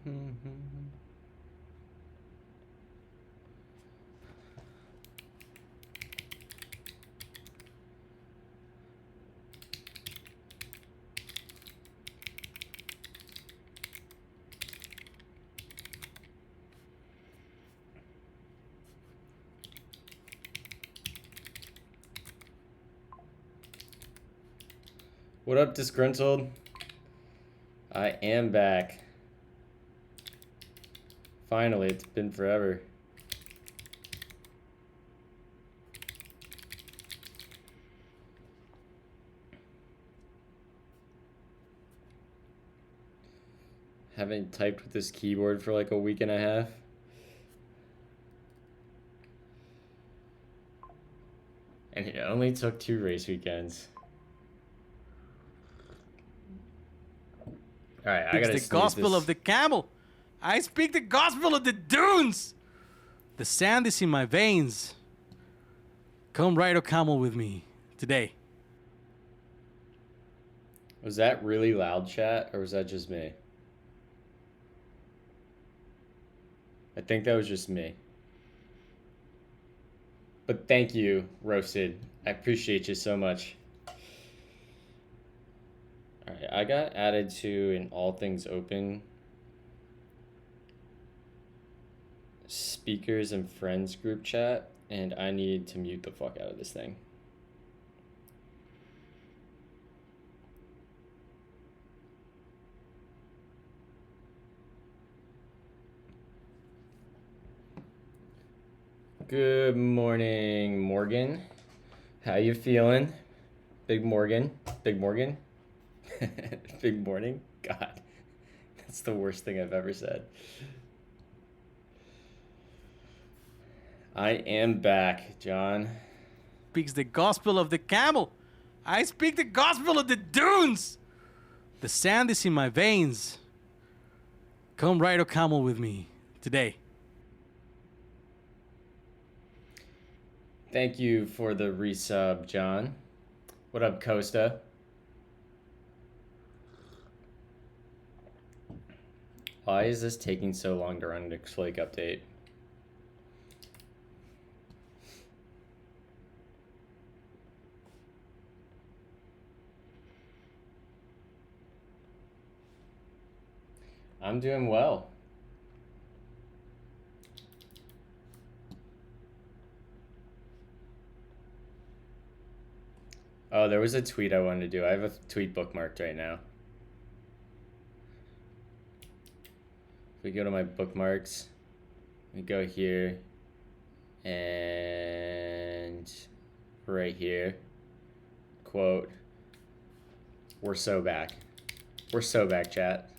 What up, disgruntled? I am back. Finally, it's been forever. Haven't typed with this keyboard for like a week and a half. And it only took 2 race weekends. All right, I gotta the gospel of the camel. I speak the gospel of the dunes. The sand is in my veins. Come ride a camel with me today. Was that really loud, chat, or was that just me? I think that was just me. But thank you, Roasted. I appreciate you so much. Alright, I got added to an all things open speakers and friends group chat, and I need to mute the fuck out of this thing. Good morning, Morgan. How you feeling? Big Morgan? Big Morgan? Big morning? God, that's the worst thing I've ever said. I am back, John. Speaks the gospel of the camel. I speak the gospel of the dunes. The sand is in my veins. Come ride a camel with me today. Thank you for the resub, John. What up, Costa? Why is this taking so long to run Nick's Flake update? I'm doing well. Oh, there was a tweet I wanted to do. I have a tweet bookmarked right now. If we go to my bookmarks, we go here, and right here, quote, we're so back. We're so back, chat.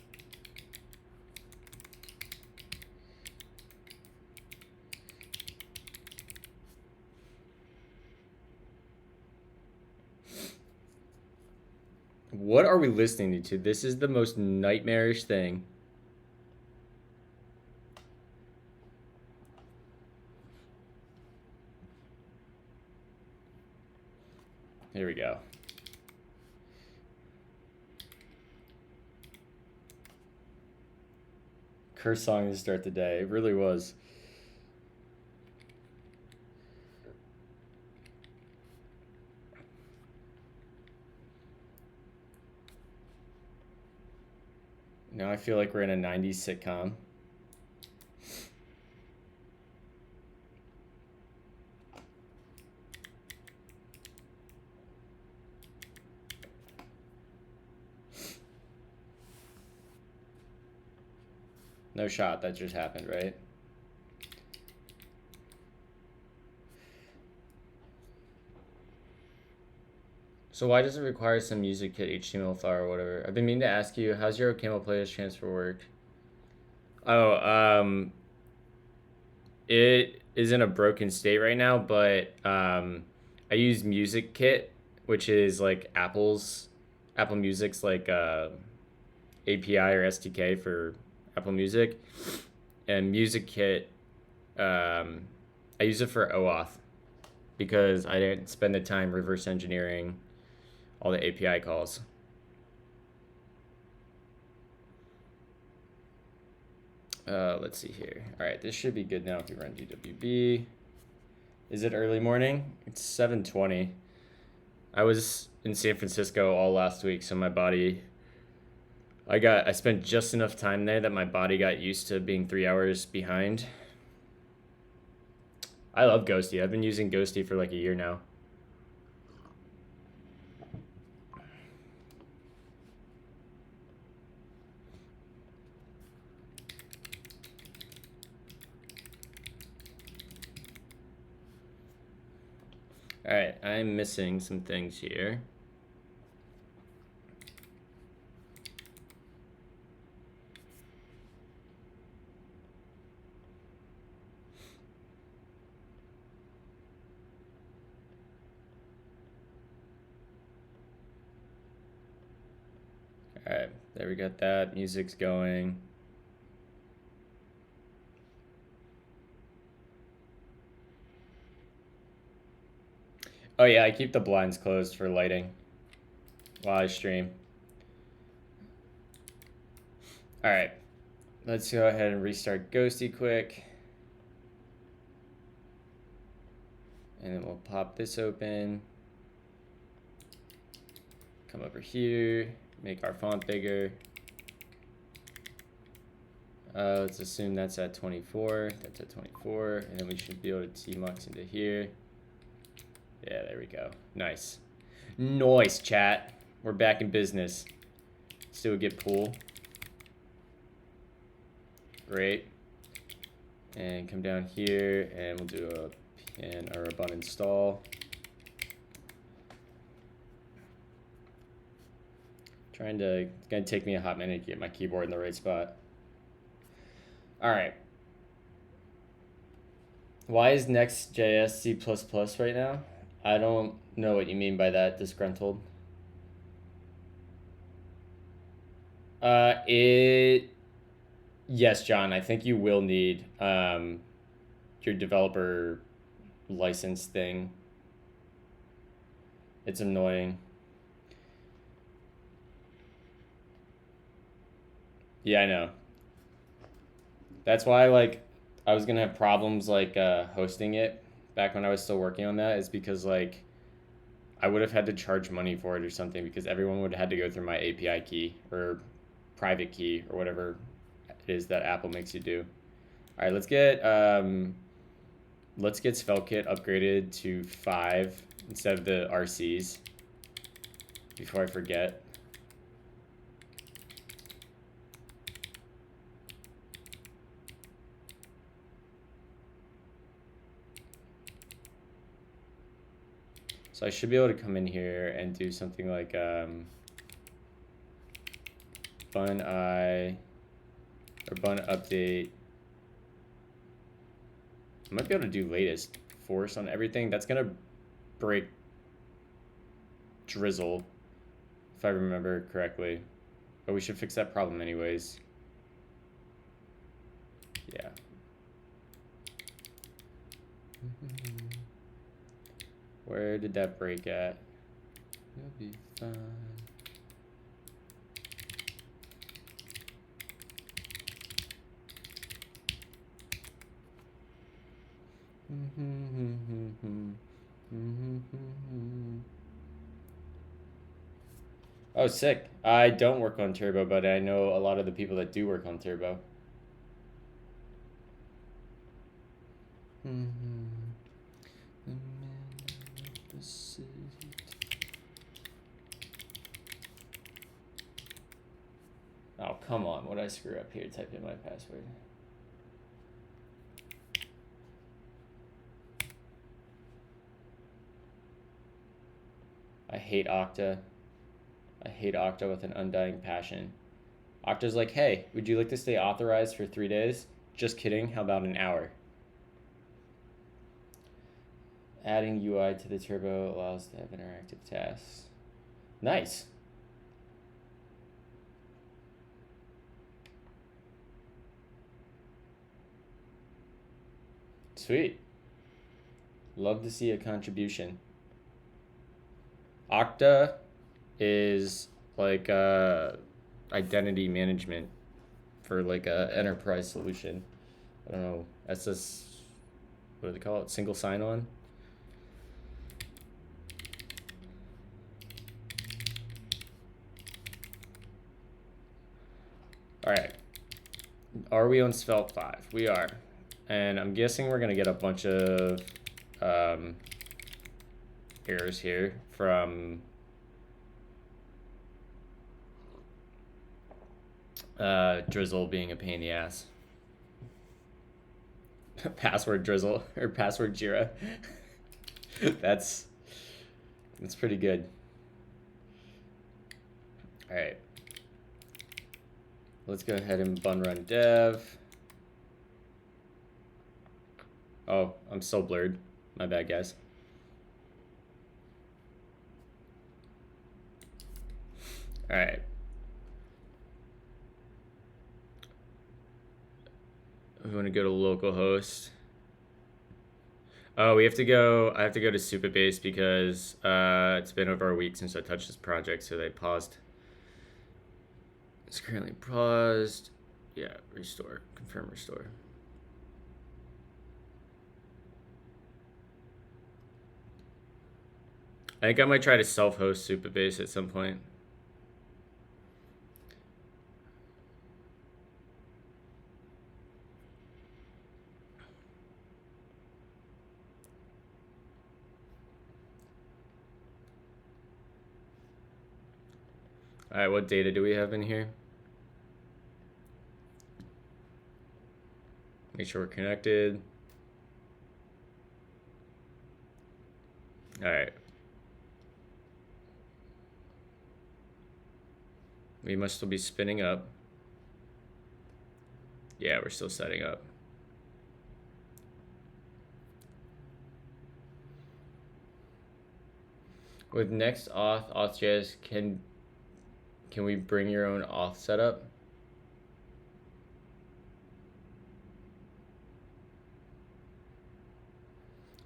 What are we listening to? This is the most nightmarish thing. Here we go. Curse song to start the day. It really was. Now I feel like we're in a 90s sitcom. No shot, that just happened, right? So why does it require some music kit, HTML file or whatever? I've been meaning to ask you, how's your OCaml playlist transfer work? Oh, it is in a broken state right now, but I use Music Kit, which is like Apple Music's like API or SDK for Apple Music, and Music Kit, I use it for OAuth because I didn't spend the time reverse engineering all the API calls. Let's see here. All right, this should be good now if we run DWB. Is it early morning? It's 7:20. I was in San Francisco all last week, so my body, I spent just enough time there that my body got used to being 3 hours behind. I love Ghosty. I've been using Ghosty for like a year now. All right, I'm missing some things here. All right, there we got that. Music's going. Oh yeah, I keep the blinds closed for lighting while I stream. All right, let's go ahead and restart Ghosty quick. And then we'll pop this open. Come over here, make our font bigger. Let's assume that's at 24. That's at 24, and then we should be able to tmux into here. Yeah, there we go. Nice. Nice, chat. We're back in business. Let's do a git pull. Great. And come down here, and we'll do a pin or a bun install. It's gonna take me a hot minute to get my keyboard in the right spot. All right. Why is Next.js C++ right now? I don't know what you mean by that, disgruntled. Yes, John, I think you will need your developer license thing. It's annoying. Yeah, I know. That's why, like, I was gonna have problems, like, hosting it back when I was still working on that, is because, like, I would have had to charge money for it or something, because everyone would have had to go through my API key or private key or whatever it is that Apple makes you do. All right, let's get SvelteKit upgraded to 5 instead of the RCs before I forget. So I should be able to come in here and do something like bun I or bun update. I might be able to do latest force on everything. That's gonna break drizzle if I remember correctly, but we should fix that problem anyways. Yeah. Where did that break at? You'll be fine. Oh, sick. I don't work on Turbo, but I know a lot of the people that do work on Turbo. Oh, come on. What did I screw up here? Type in my password. I hate Okta. I hate Okta with an undying passion. Okta's like, hey, would you like to stay authorized for 3 days? Just kidding. How about an hour? Adding UI to the Turbo allows to have interactive tasks. Nice. Sweet. Love to see a contribution. Okta is like identity management for like a enterprise solution. I don't know, SS, what do they call it? Single sign-on. All right, are we on Svelte 5? We are, and I'm guessing we're gonna get a bunch of errors here from Drizzle being a pain in the ass. Password Drizzle or password Jira. That's pretty good. All right. Let's go ahead and bun run dev. Oh, I'm so blurred. My bad, guys. All right. We want to go to localhost. Oh, we have to go. I have to go to Supabase because it's been over a week since I touched this project, so they paused. It's currently paused. Yeah, restore. Confirm restore. I think I might try to self-host Supabase at some point. All right, what data do we have in here? Make sure we're connected. All right. We must still be spinning up. Yeah, we're still setting up. With next auth.js, can we bring your own auth setup?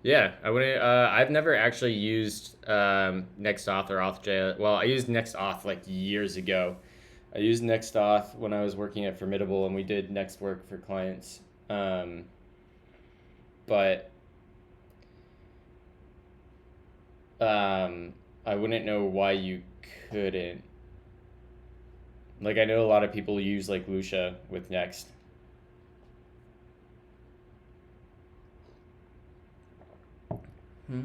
Yeah, I wouldn't. I've never actually used NextAuth or auth.js. Well, I used NextAuth like years ago. I used NextAuth when I was working at Formidable, and we did Next work for clients. But I wouldn't know why you couldn't. Like, I know a lot of people use like Lucia with Next. All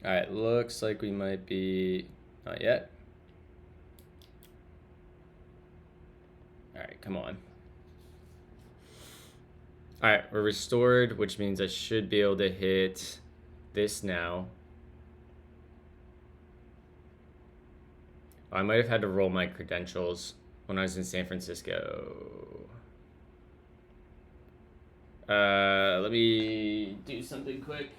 right, looks like we might be not yet. All right, come on. All right, we're restored, which means I should be able to hit this now. I might have had to roll my credentials when I was in San Francisco. Let me do something quick.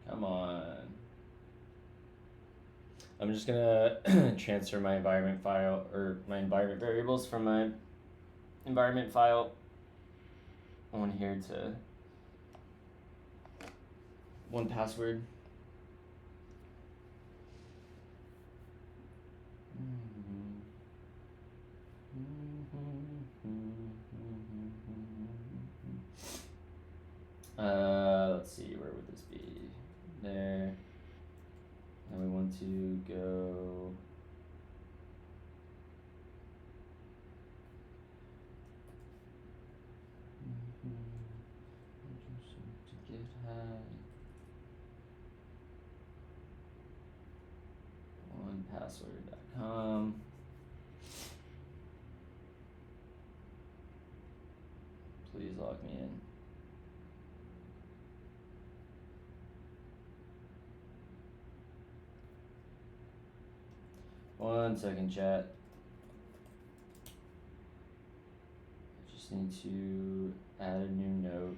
Come on. I'm just gonna transfer my environment file or my environment variables from my environment file on here to 1Password. Let's see, where would this be? There. And we want to go. To GitHub. 1Password.com. Please log me in. One second, chat. I just need to add a new note.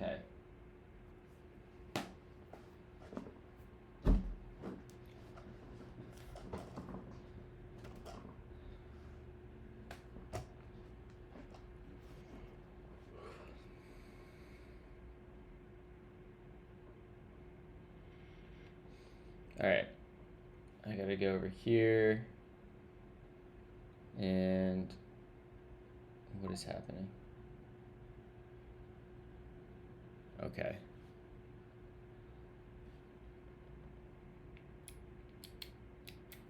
Okay. All right. I gotta go over here. And what is happening? Okay.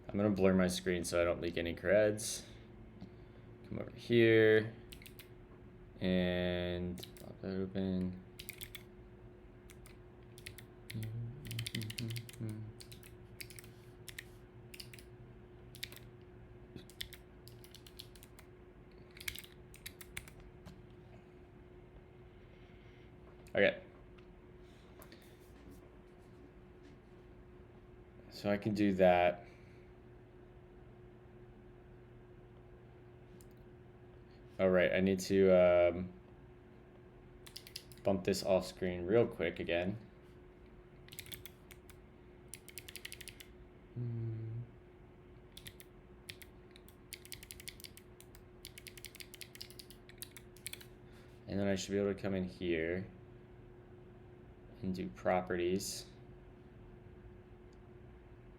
I'm gonna blur my screen so I don't leak any creds. Come over here and pop that open. Okay. So I can do that. All right, I need to bump this off screen real quick again. And then I should be able to come in here and do properties.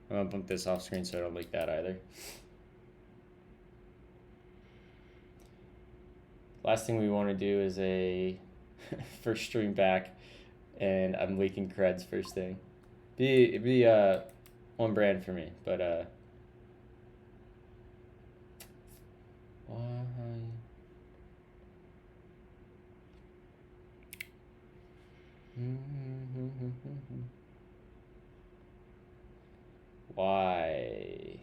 I'm gonna bump this off screen so I don't leak that either. Last thing we want to do is a first stream back and I'm leaking creds first thing. It'd be on brand for me, but why? Why?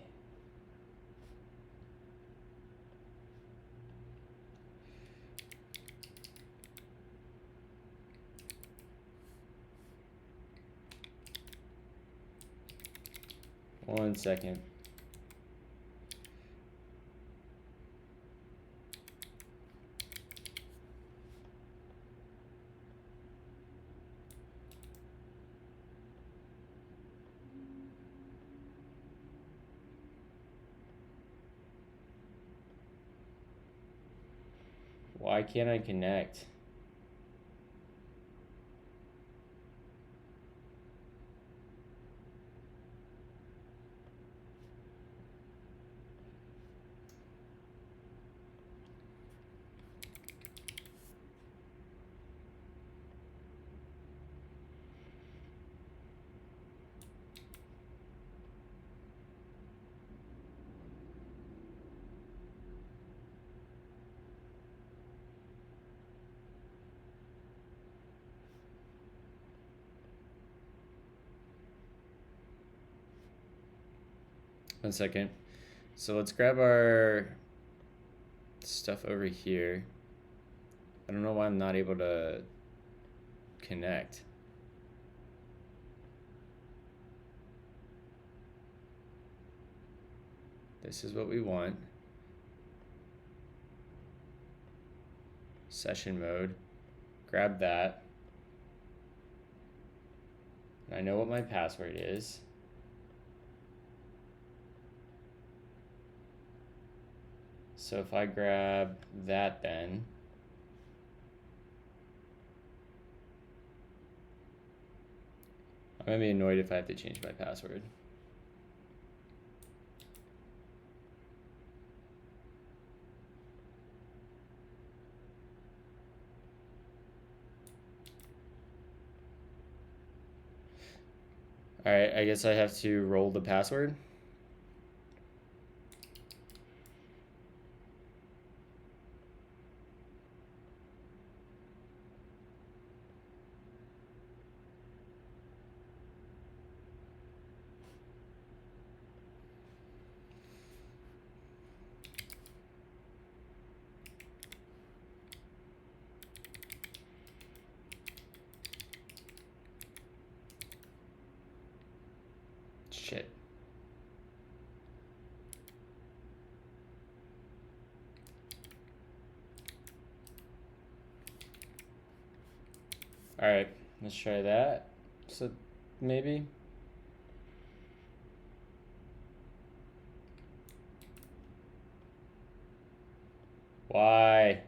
One second. Why can't I connect? One second. So let's grab our stuff over here. I don't know why I'm not able to connect. This is what we want. Session mode. Grab that. And I know what my password is. So if I grab that then, I'm gonna be annoyed if I have to change my password. All right, I guess I have to roll the password. Shit. All right, let's try that. So maybe. Why?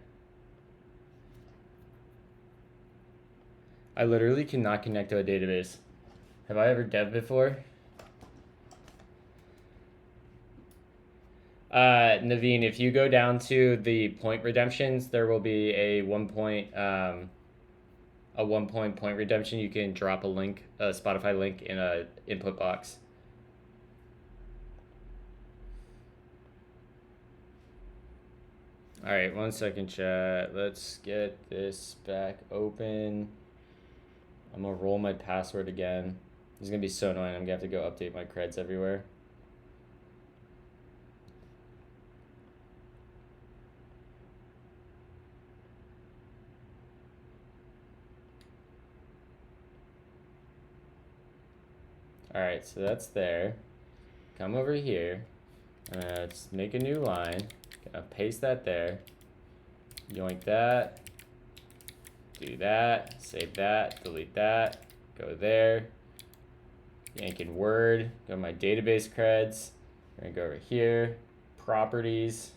I literally cannot connect to a database. Have I ever dev before? Naveen, if you go down to the point redemptions, there will be a 1 point point redemption. You can drop a link, a Spotify link in a input box. All right, 1 second, chat. Let's get this back open. I'm gonna roll my password again. This is gonna be so annoying. I'm gonna have to go update my creds everywhere. All right, so that's there. Come over here. Let's make a new line. Gonna paste that there. Yoink that. Do that. Save that. Delete that. Go there. Yank in Word. Go to my database creds. We're gonna go over here. Properties.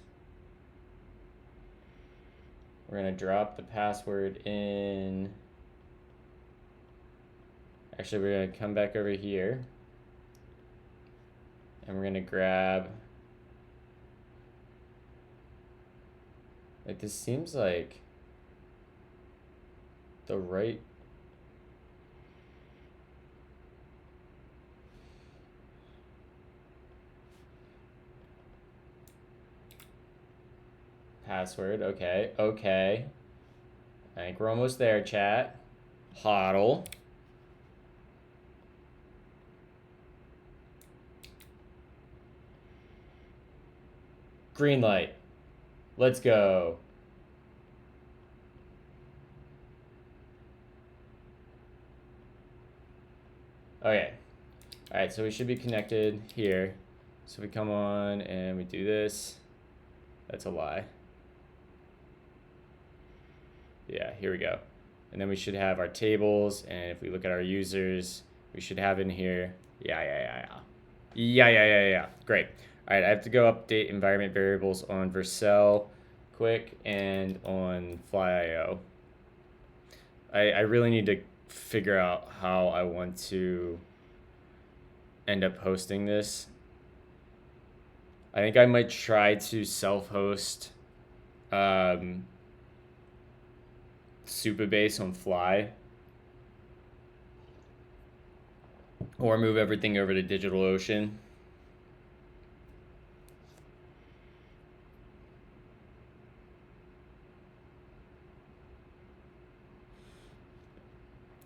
We're gonna drop the password in. Actually, we're gonna come back over here. And we're gonna grab. Like, this seems like the right. Password. Okay. Okay. I think we're almost there, chat. Hodl. Green light. Let's go. Okay. All right, so we should be connected here. So we come on and we do this. That's a lie. Yeah, here we go. And then we should have our tables. And if we look at our users, we should have in here. Yeah. Great. All right, I have to go update environment variables on Vercel quick and on Fly.io. I really need to figure out how I want to end up hosting this. I think I might try to self-host Supabase on Fly, or move everything over to DigitalOcean.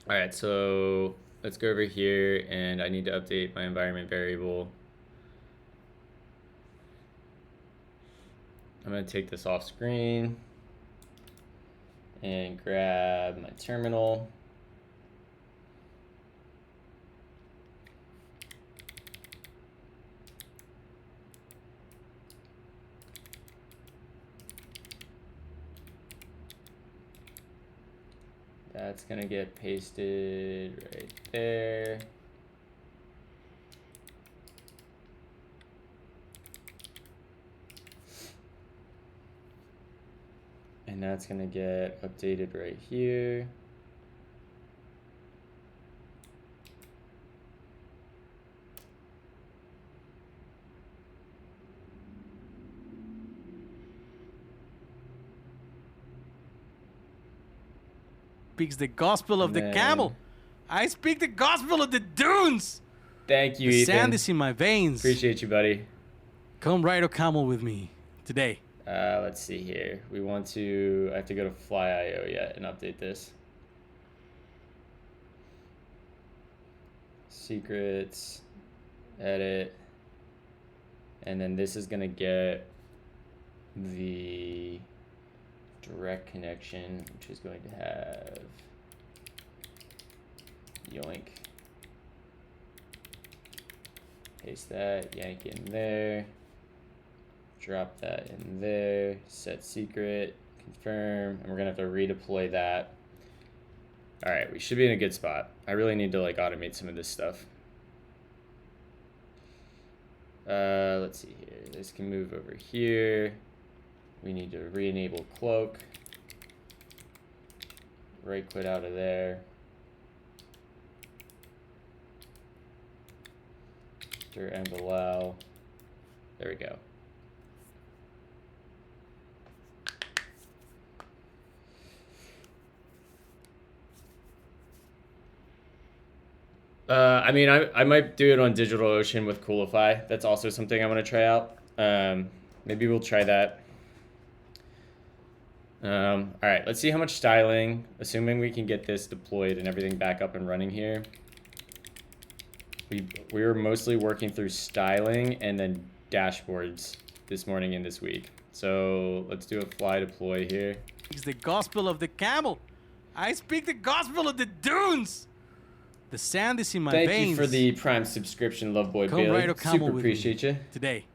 All right, so let's go over here, and I need to update my environment variable. I'm gonna take this off screen and grab my terminal. That's gonna get pasted right there. And that's gonna get updated right here. Speaks the gospel of the camel. I speak the gospel of the dunes. Thank you, the Ethan. sand is in my veins. Appreciate you, buddy. Come ride a camel with me today. Let's see here. I have to go to Fly.io yet and update this. Secrets, edit, and then this is gonna get the direct connection, which is going to have yoink. Paste that, yank in there. Drop that in there, set secret, confirm, and we're gonna have to redeploy that. All right, we should be in a good spot. I really need to like automate some of this stuff. Let's see here. This can move over here. We need to re-enable cloak. Right quit out of there. And allow. There we go. I mean, I might do it on DigitalOcean with Coolify. That's also something I want to try out. Maybe we'll try that. All right, let's see how much styling, assuming we can get this deployed and everything back up and running here. We were mostly working through styling and then dashboards this morning and this week. So let's do a fly deploy here. It's the gospel of the camel. I speak the gospel of the dunes. The sand is in my veins. Thank you for the Prime subscription, Loveboy Come Bailey. right, Camel, Super with appreciate me you. today.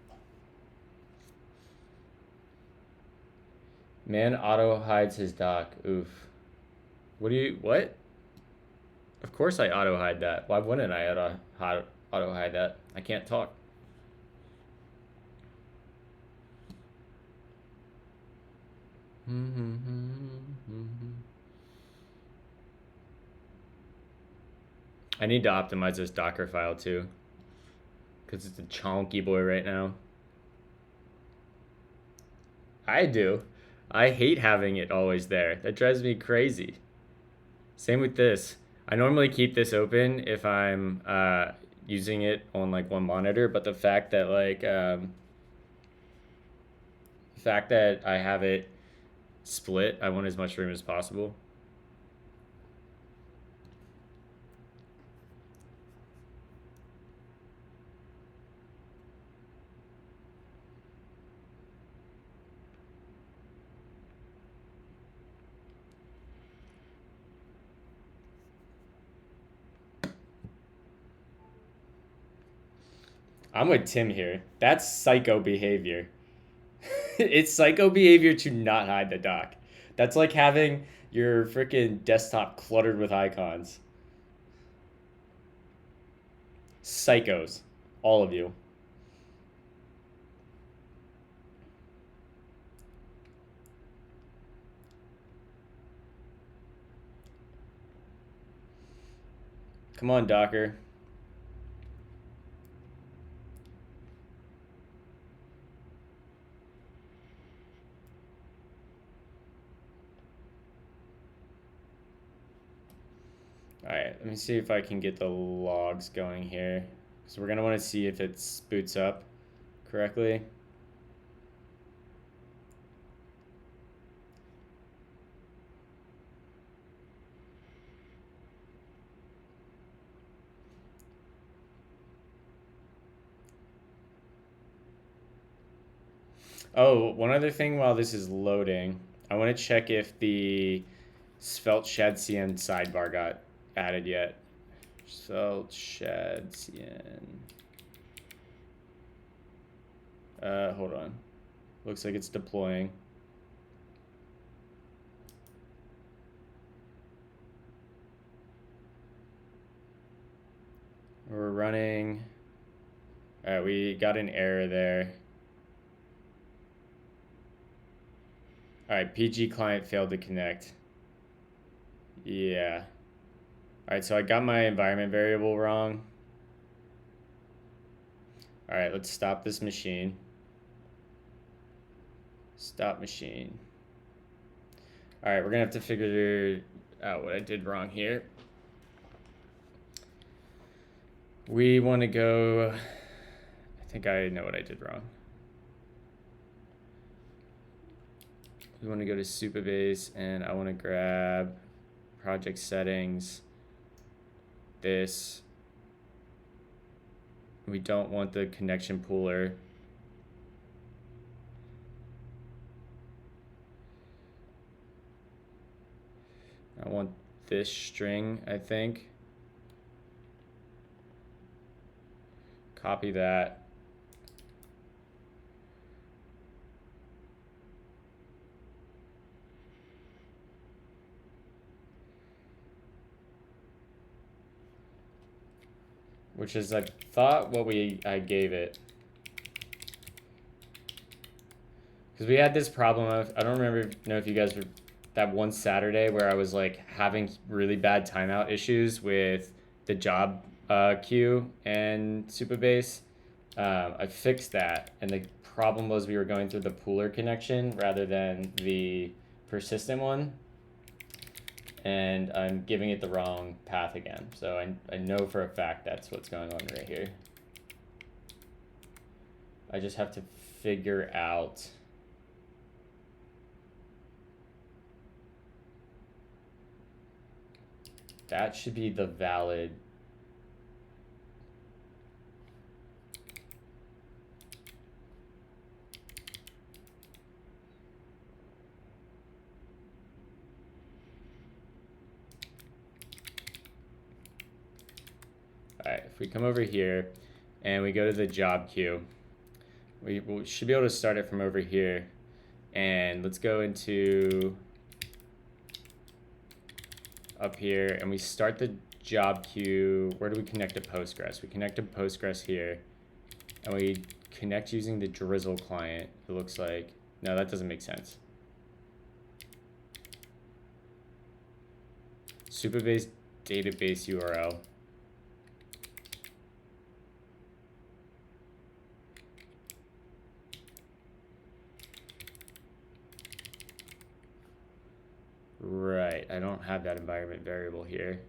Man auto hides his doc. Oof. What? Of course I auto hide that. Why wouldn't I auto hide that? I can't talk. I need to optimize this Docker file too, because it's a chonky boy right now. I do. I hate having it always there. That drives me crazy. Same with this. I normally keep this open if I'm using it on like one monitor, but the fact that I have it split, I want as much room as possible. I'm with Tim here. That's psycho behavior. It's psycho behavior to not hide the doc. That's like having your freaking desktop cluttered with icons. Psychos. All of you. Come on, Docker. Alright, let me see if I can get the logs going here. So we're going to want to see if it boots up correctly. Oh, one other thing while this is loading, I want to check if the Svelte shadcn sidebar got added yet. Svelte shadcn. Hold on. Looks like it's deploying. We're running. All right, we got an error there. All right, PG client failed to connect. Yeah. All right, so I got my environment variable wrong. All right, let's stop this machine. Stop machine. All right, we're gonna have to figure out what I did wrong here. We want to go, I think I know what I did wrong. We want to go to Supabase and I want to grab project settings, this. We don't want the connection pooler. I want this string, I think. Copy that. which is I thought what I gave it. Because we had this problem of, I don't know if you guys were, that one Saturday where I was like having really bad timeout issues with the job queue and Supabase. I fixed that, and the problem was we were going through the pooler connection rather than the persistent one. And I'm giving it the wrong path again. So I know for a fact that's what's going on right here. I just have to figure out. That should be the valid. All right, if we come over here and we go to the job queue, we should be able to start it from over here. And let's go into up here, and we start the job queue. Where do we connect to Postgres? We connect to Postgres here, and we connect using the Drizzle client. It looks like, no, that doesn't make sense. Supabase database URL. Right, I don't have that environment variable here.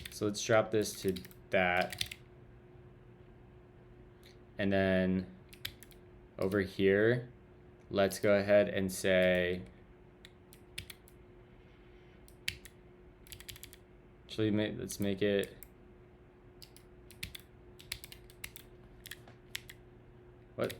So let's drop this to that. And then over here, let's go ahead and say, actually, let's make it, what?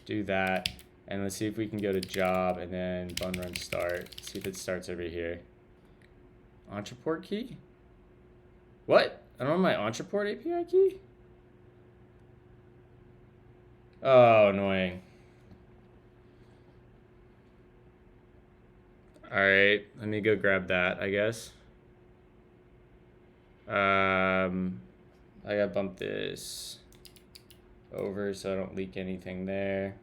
Do that, and let's see if we can go to job and then bun run start. See if it starts over here. Entreport key? What? I don't have my Entreport API key? Oh, annoying. Alright, let me go grab that, I guess. I gotta bump this over so I don't leak anything there.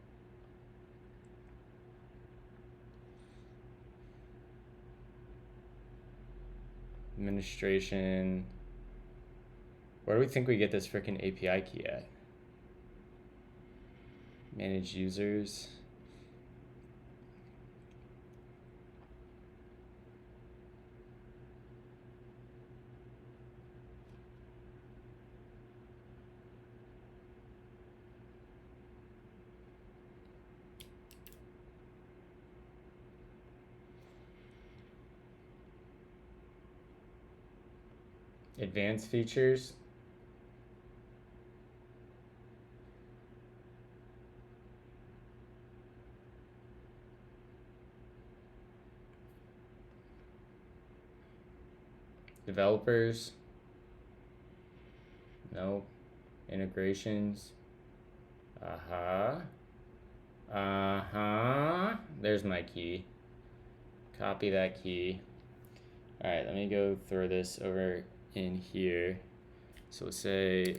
Administration. Where do we think we get this freaking API key at? Manage users. Advanced features. Developers. No. Integrations. There's my key. Copy that key. All right, let me go throw this over in here. So let's say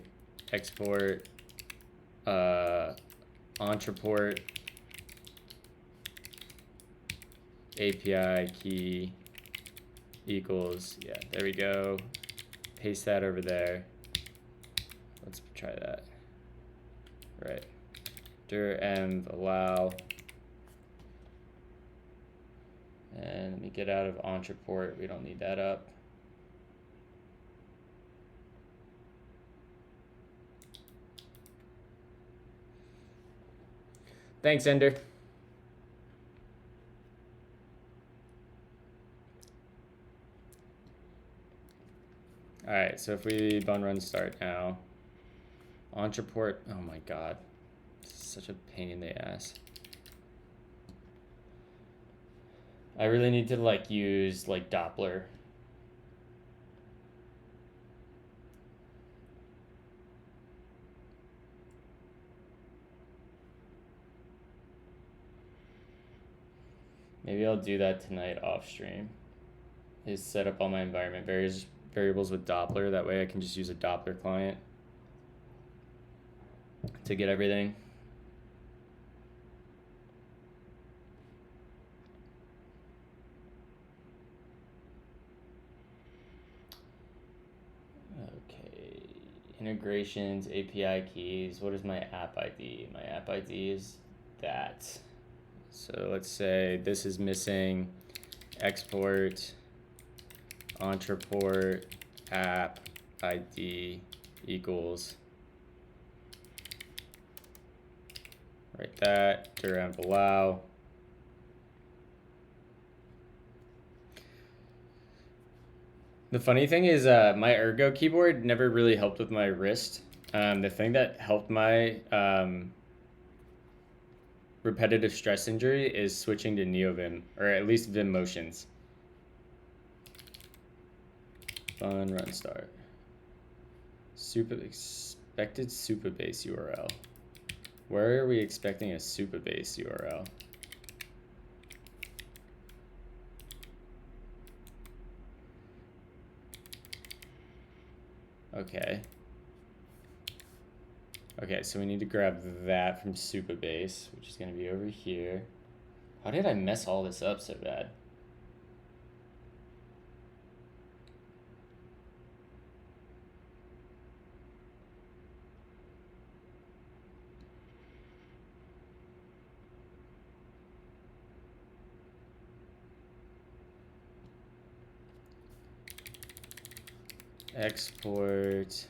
export Entreport API key equals, yeah, there we go. Paste that over there. Let's try that. Right. Dir env allow. And let me get out of Entreport. We don't need that up. Thanks, Ender. All right, so if we bun run start now, Entreport, oh my God, this is such a pain in the ass. I really need to like use like Doppler. Maybe I'll do that tonight off stream. Is set up all my environment variables with Doppler. That way I can just use a Doppler client to get everything. Okay, integrations, API keys. What is my app ID? My app ID is that. So let's say this is missing export entreport app ID equals. Write that, dirham allow. The funny thing is my ergo keyboard never really helped with my wrist. The thing that helped my repetitive stress injury is switching to NeoVim, or at least Vim motions. Fun run start. Expected Supabase URL. Where are we expecting a Supabase URL? Okay. Okay, so we need to grab that from Supabase, which is going to be over here. How did I mess all this up so bad? Export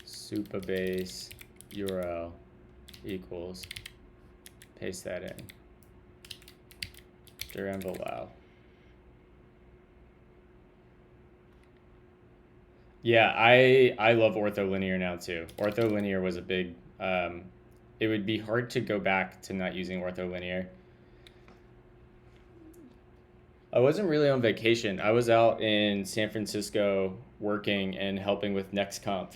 Supabase URL equals, paste that in, dirham allow. Yeah, I love ortholinear now too. Ortholinear was a big, it would be hard to go back to not using ortholinear. I wasn't really on vacation. I was out in San Francisco working and helping with NextConf.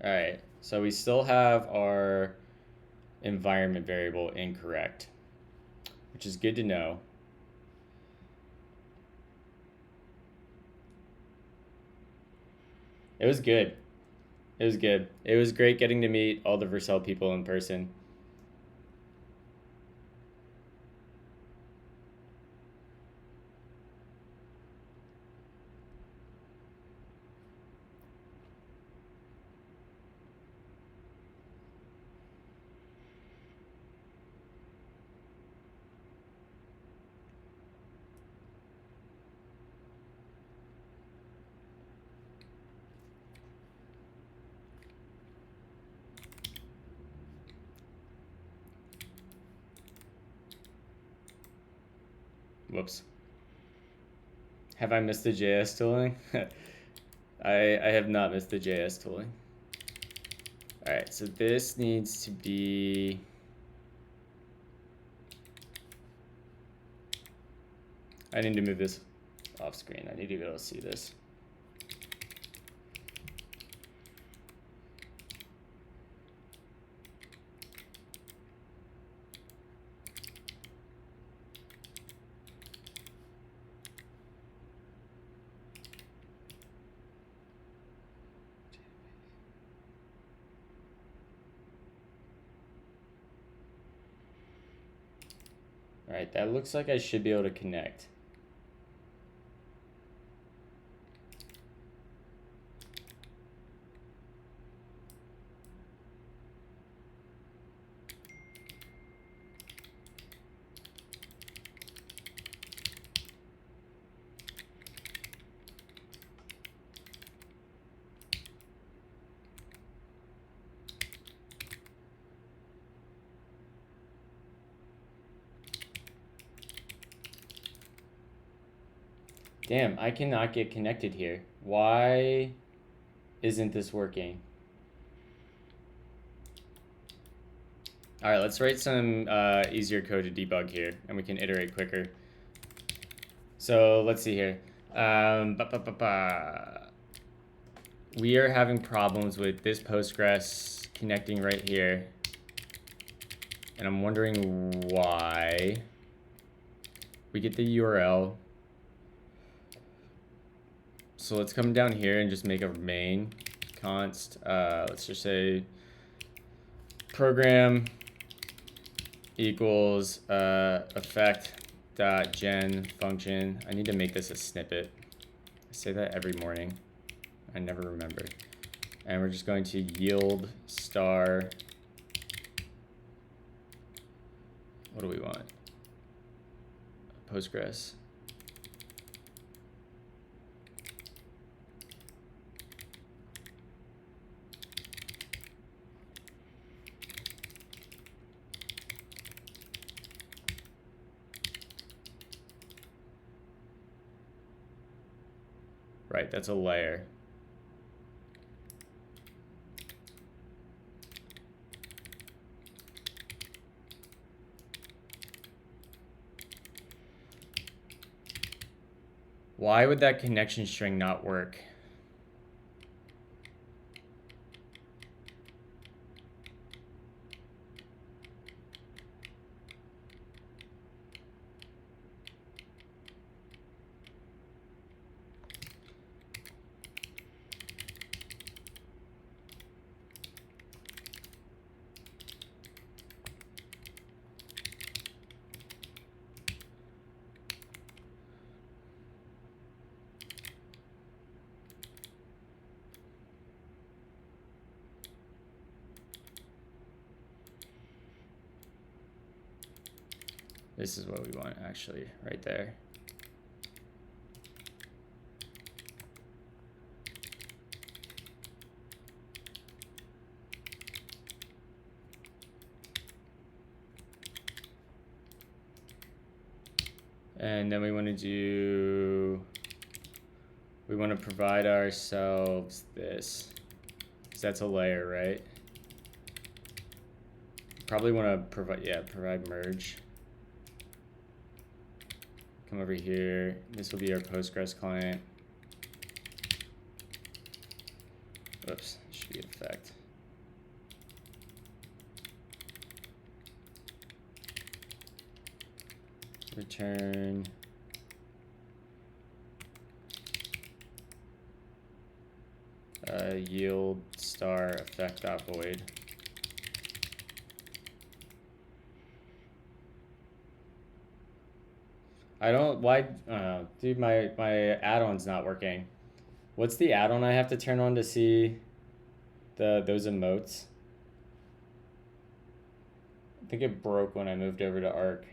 All right, so we still have our environment variable incorrect, which is good to know. It was good. It was good. It was great getting to meet all the Vercel people in person. Whoops. Have I missed the JS tooling? I have not missed the JS tooling. All right, so this needs to be... I need to move this off screen. I need to be able to see this. All right, that looks like I should be able to connect. Damn, I cannot get connected here. Why isn't this working? All right, let's write some easier code to debug here, and we can iterate quicker. So let's see here. we are having problems with this Postgres connecting right here. And I'm wondering why. We get the URL. So let's come down here and just make a main const. Let's just say program equals effect.gen function. I need to make this a snippet. I say that every morning. I never remember. And we're just going to yield star. What do we want? Postgres. Right, that's a layer. Why would that connection string not work? This is what we want, actually, right there. And then we want to provide ourselves this. So that's a layer, right? Probably want to provide merge. Come over here. This will be our Postgres client. Oops, should be effect. Return yield star effect dot void. Dude, my add-on's not working. What's the add-on I have to turn on to see those emotes? I think it broke when I moved over to Arc.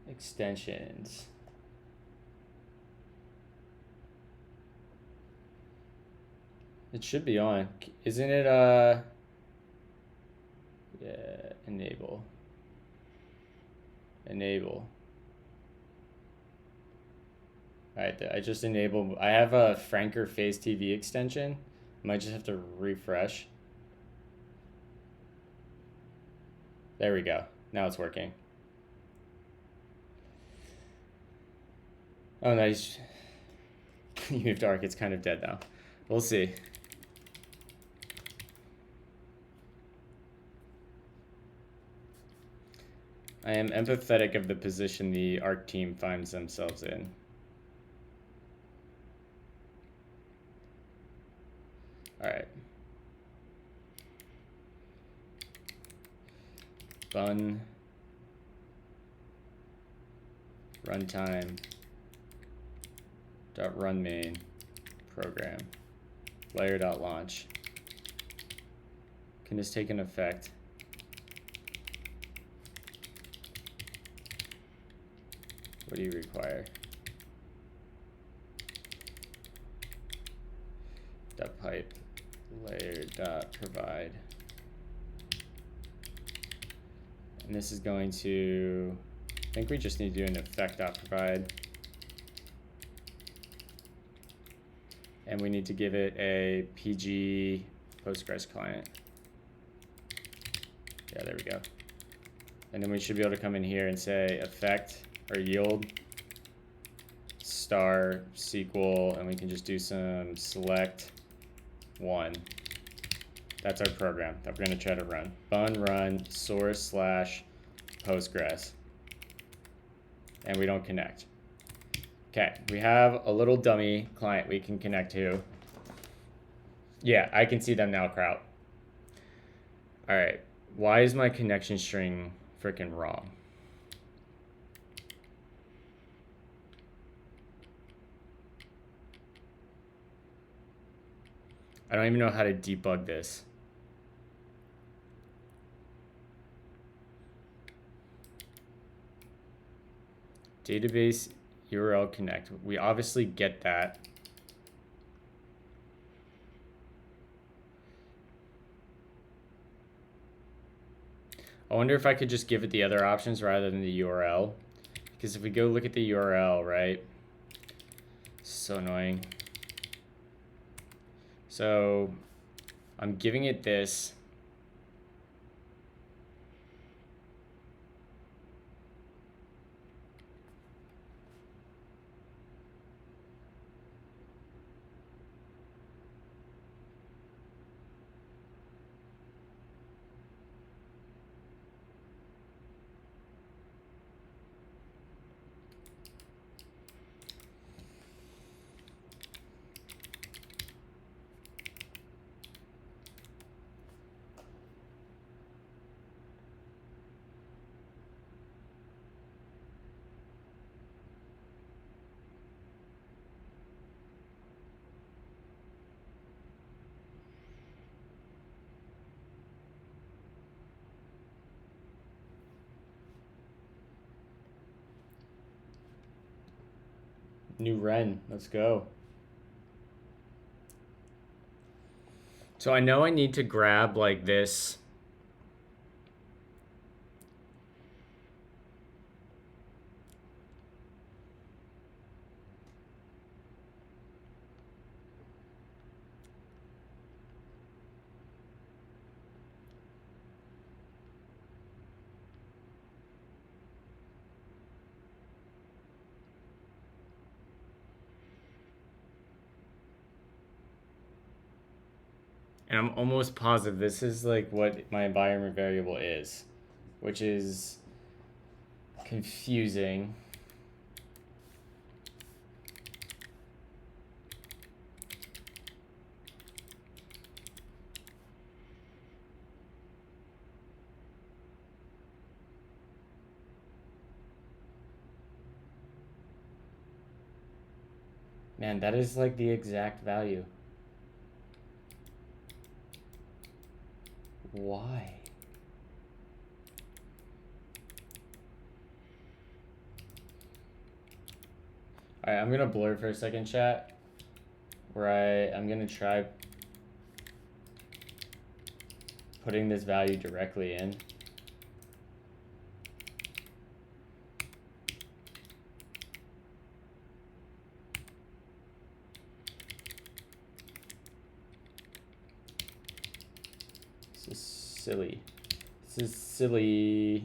Extensions. It should be on. Isn't it, yeah, enable. Enable. Alright, I just enabled. I have a Franker Phase TV extension. Might just have to refresh. There we go. Now it's working. Oh, nice. You moved Arc. It's kind of dead now. We'll see. I am empathetic of the position the Arc team finds themselves in. All right. Bun. Runtime. Dot run main. Program. Layer dot launch. Can this take an effect? What do you require? Dot pipe layer dot provide. And this is going to, I think we just need to do an effect dot provide. And we need to give it a PG Postgres client. Yeah, there we go. And then we should be able to come in here and say effect or yield star SQL, and we can just do some select one. That's our program that we're going to try to run. Run source slash Postgres. And we don't connect. Okay, we have a little dummy client we can connect to. Yeah, I can see them now, Kraut. All right, why is my connection string freaking wrong? I don't even know how to debug this. Database URL connect. We obviously get that. I wonder if I could just give it the other options rather than the URL. Because if we go look at the URL, right? So annoying. So I'm giving it this. New Ren, let's go. So I know I need to grab like this. And I'm almost positive this is like what my environment variable is, which is confusing. Man, that is like the exact value. Why? All right, I'm gonna blur for a second, chat. I'm gonna try putting this value directly in. This is silly. This is silly.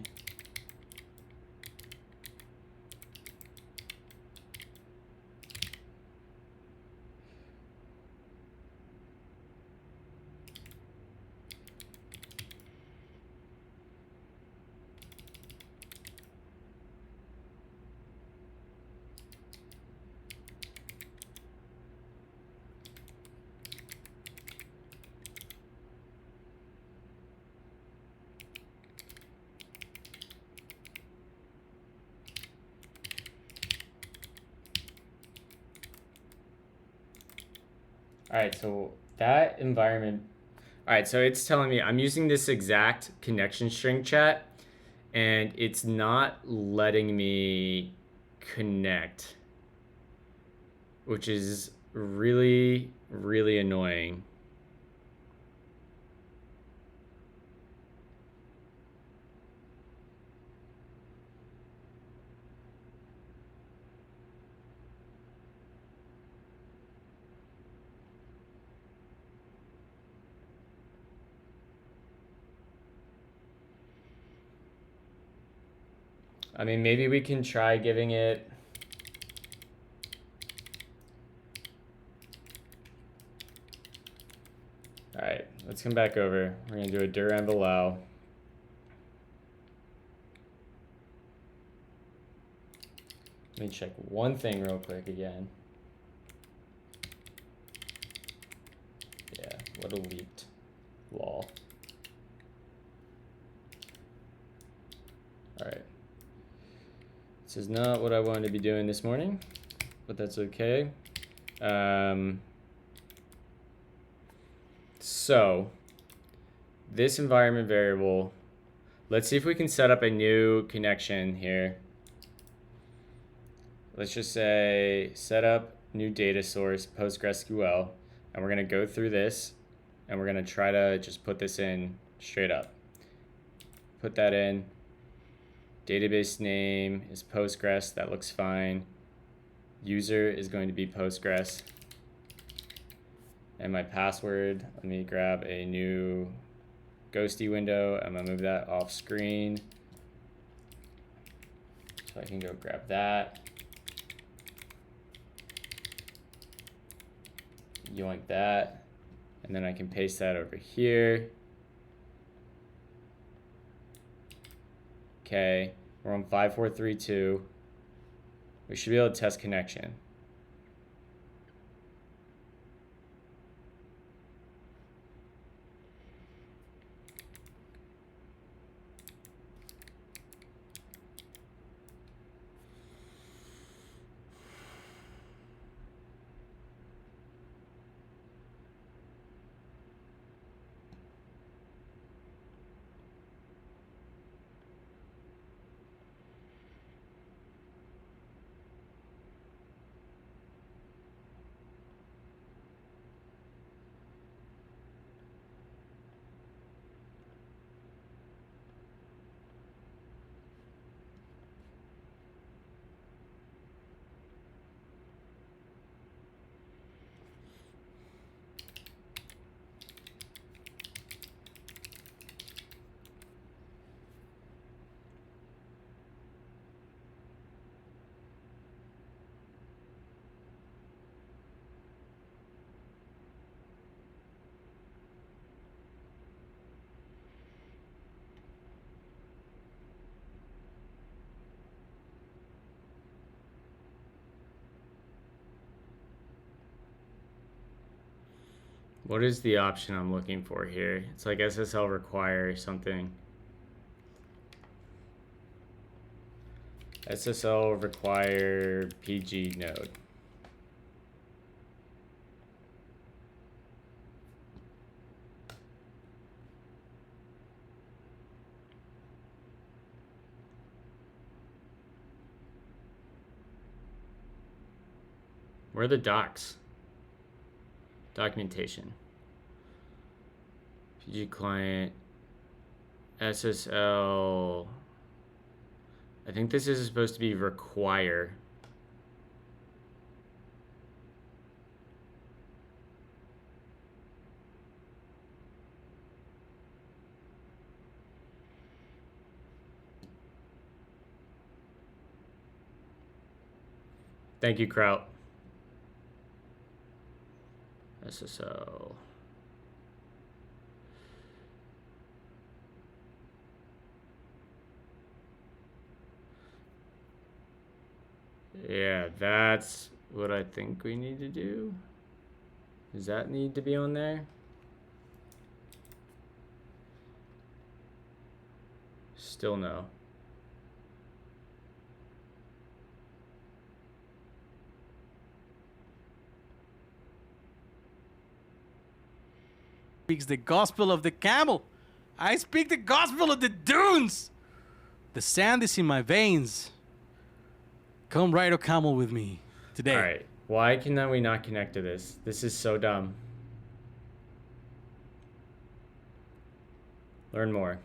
All right, so that environment. All right, so it's telling me I'm using this exact connection string, chat, and it's not letting me connect, which is really, really annoying. I mean, maybe we can try giving it... Alright, let's come back over. We're going to do a dir env allow. Let me check one thing real quick again. Yeah, what a leaked lol. Alright. This is not what I wanted to be doing this morning, but that's okay. So, this environment variable, let's see if we can set up a new connection here. Let's just say set up new data source, PostgreSQL, and we're going to go through this, and we're going to try to just put this in straight up. Put that in. Database name is Postgres. That looks fine. User is going to be Postgres. And my password, let me grab a new ghosty window. I'm going to move that off screen. So I can go grab that. Yoink that. And then I can paste that over here. Okay, we're on 5432. We should be able to test connection. What is the option I'm looking for here? It's like SSL require something. SSL require PG node. Where are the docs? Documentation. PG client. SSL. I think this is supposed to be require. Thank you, Kraut. SSL. Yeah, that's what I think we need to do. Does that need to be on there? Still no. Speaks the gospel of the camel. I speak the gospel of the dunes. The sand is in my veins. Come ride a camel with me today. All right. Why can we not connect to this? This is so dumb. Learn more.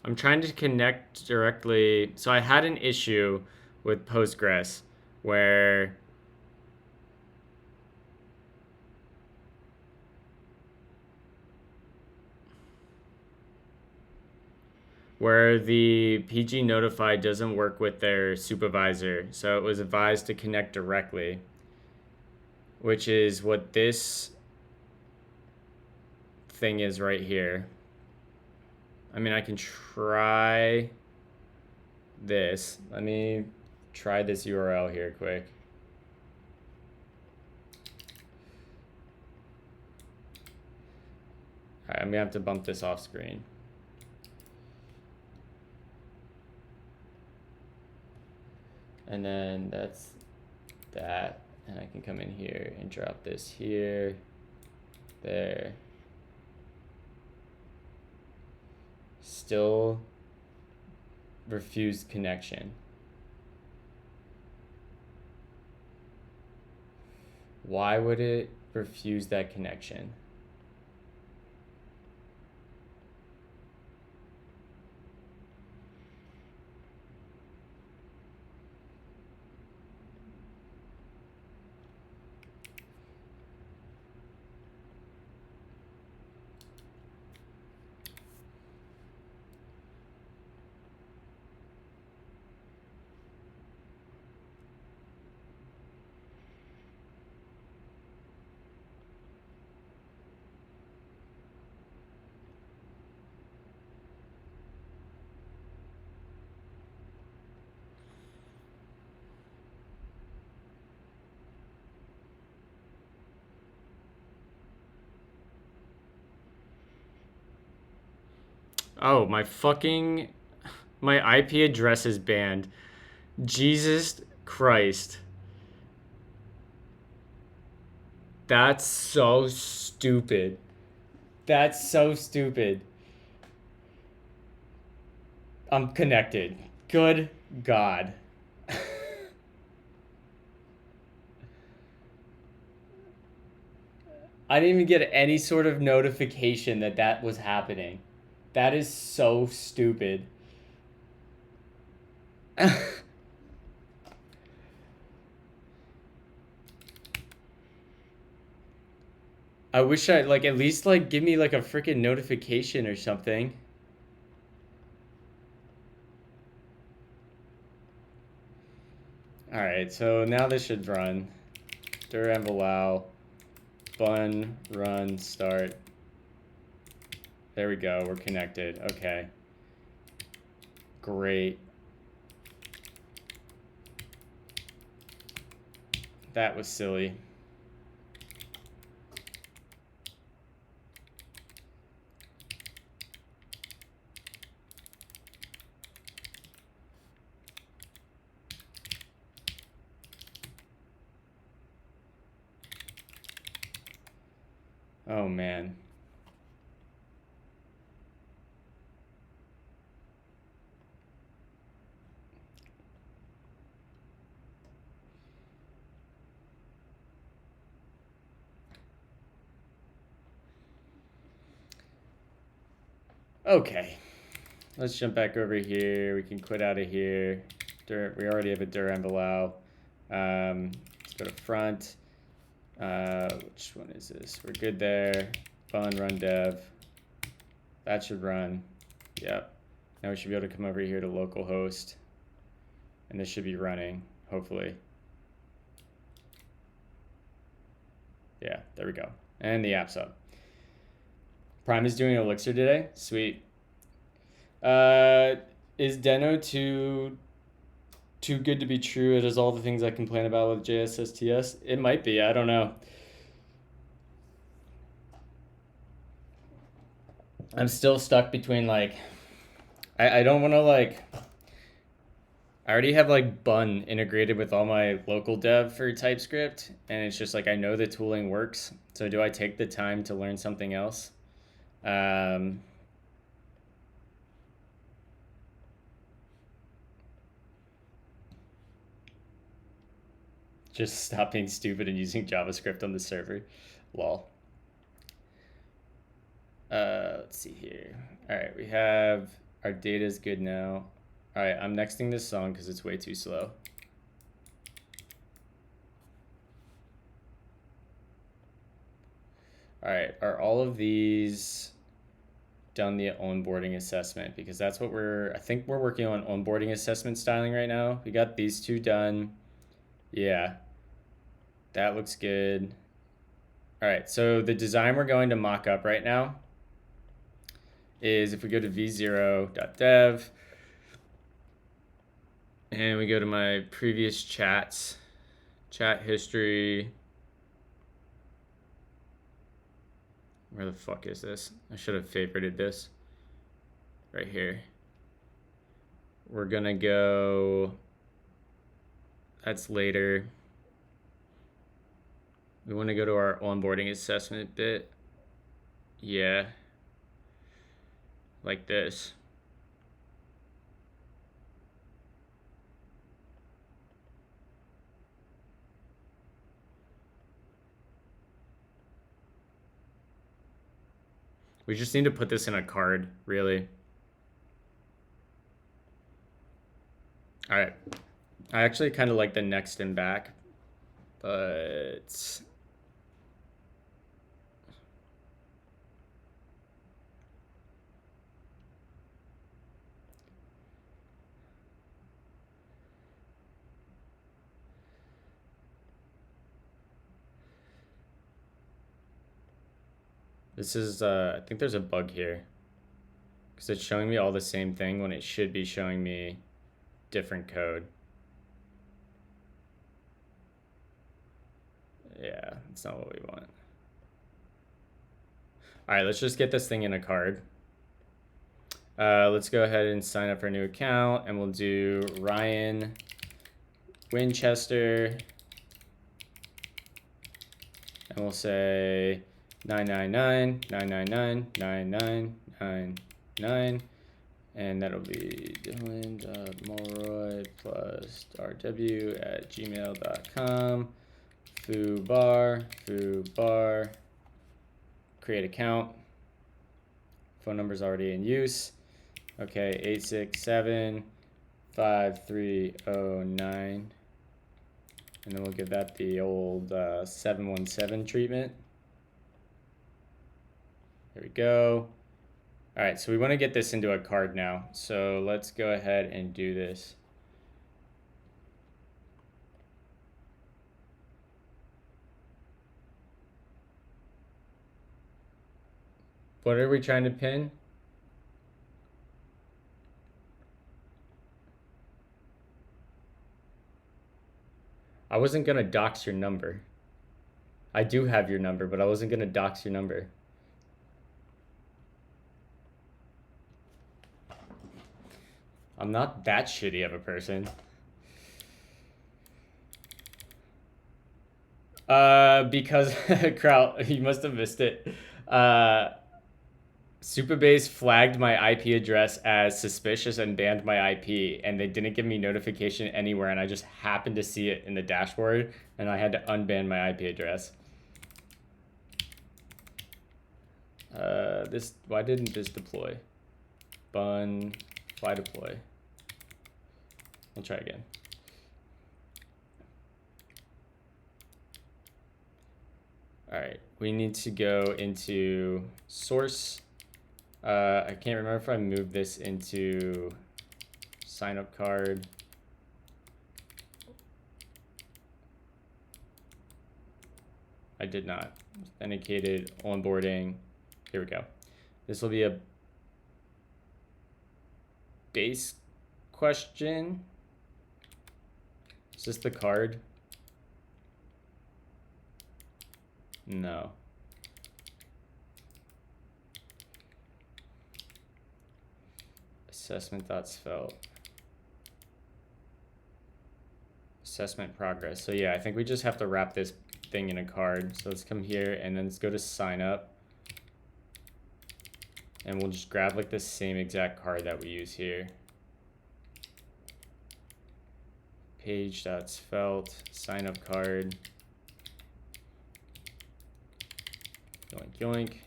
I'm trying to connect directly. So I had an issue with Postgres where the PG notify doesn't work with their supervisor. So it was advised to connect directly, which is what this thing is right here. I mean, I can try this. Let me try this URL here quick. All right, I'm gonna have to bump this off screen. And then that's that. And I can come in here and drop this here, there. Still refused connection. Why would it refuse that connection? Oh, my IP address is banned. Jesus Christ. That's so stupid. That's so stupid. I'm connected. Good God. I didn't even get any sort of notification that that was happening. That is so stupid. I wish I like at least like give me like a freaking notification or something. All right, so now this should run. Dir env allow bun run start. There we go. We're connected. Okay. Great. That was silly. Oh man. Okay. Let's jump back over here. We can quit out of here. We already have a dir env allow. Let's go to front. Which one is this? We're good there. Bun run dev. That should run. Yep. Now we should be able to come over here to localhost. And this should be running, hopefully. Yeah, there we go. And the app's up. Prime is doing Elixir today. Sweet. Is Deno too good to be true? It is all the things I complain about with JSSTS. It might be. I don't know. I'm still stuck between like, I don't want to like. I already have like Bun integrated with all my local dev for TypeScript, and it's just like I know the tooling works. So do I take the time to learn something else? Just stop being stupid and using JavaScript on the server. Lol. Let's see here. All right, we have Our data is good now. All right, I'm nexting this song because it's way too slow. All right, are all of these done the onboarding assessment? Because that's what I think we're working on onboarding assessment styling right now. We got these two done. Yeah, that looks good. All right, so the design we're going to mock up right now is if we go to v0.dev and we go to my previous chats, chat history. Where the fuck is this? I should have favorited this. Right here. We're gonna go, that's later. We wanna go to our onboarding assessment bit. Yeah. Like this. We just need to put this in a card, really. All right. I actually kind of like the next and back, but this is, I think there's a bug here because it's showing me all the same thing when it should be showing me different code. Yeah, that's not what we want. All right, let's just get this thing in a card. Let's go ahead and sign up for a new account, and we'll do Ryan Winchester, and we'll say 999 999 9999, and that'll be Dylan.Mulroy plus rw@gmail.com. foo bar, create account. Phone number's already in use. Okay, 867-5309. And then we'll give that the old 717 treatment. There we go. All right, so we want to get this into a card now. So let's go ahead and do this. What are we trying to pin? I wasn't gonna dox your number. I do have your number, but I wasn't gonna dox your number. I'm not that shitty of a person. Because Kraut, you must have missed it. Supabase flagged my IP address as suspicious and banned my IP, and they didn't give me notification anywhere, and I just happened to see it in the dashboard, and I had to unban my IP address. Why didn't this deploy? Bun, fly deploy. I'll try again. All right, we need to go into source. I can't remember if I moved this into sign up card. I did not. Authenticated, onboarding. Here we go. This will be a base question. Is this the card? No. Assessment.svelte. Assessment progress. So yeah, I think we just have to wrap this thing in a card. So let's come here and then let's go to sign up. And we'll just grab like the same exact card that we use here. Page.svelte, sign up card. Yoink, yoink.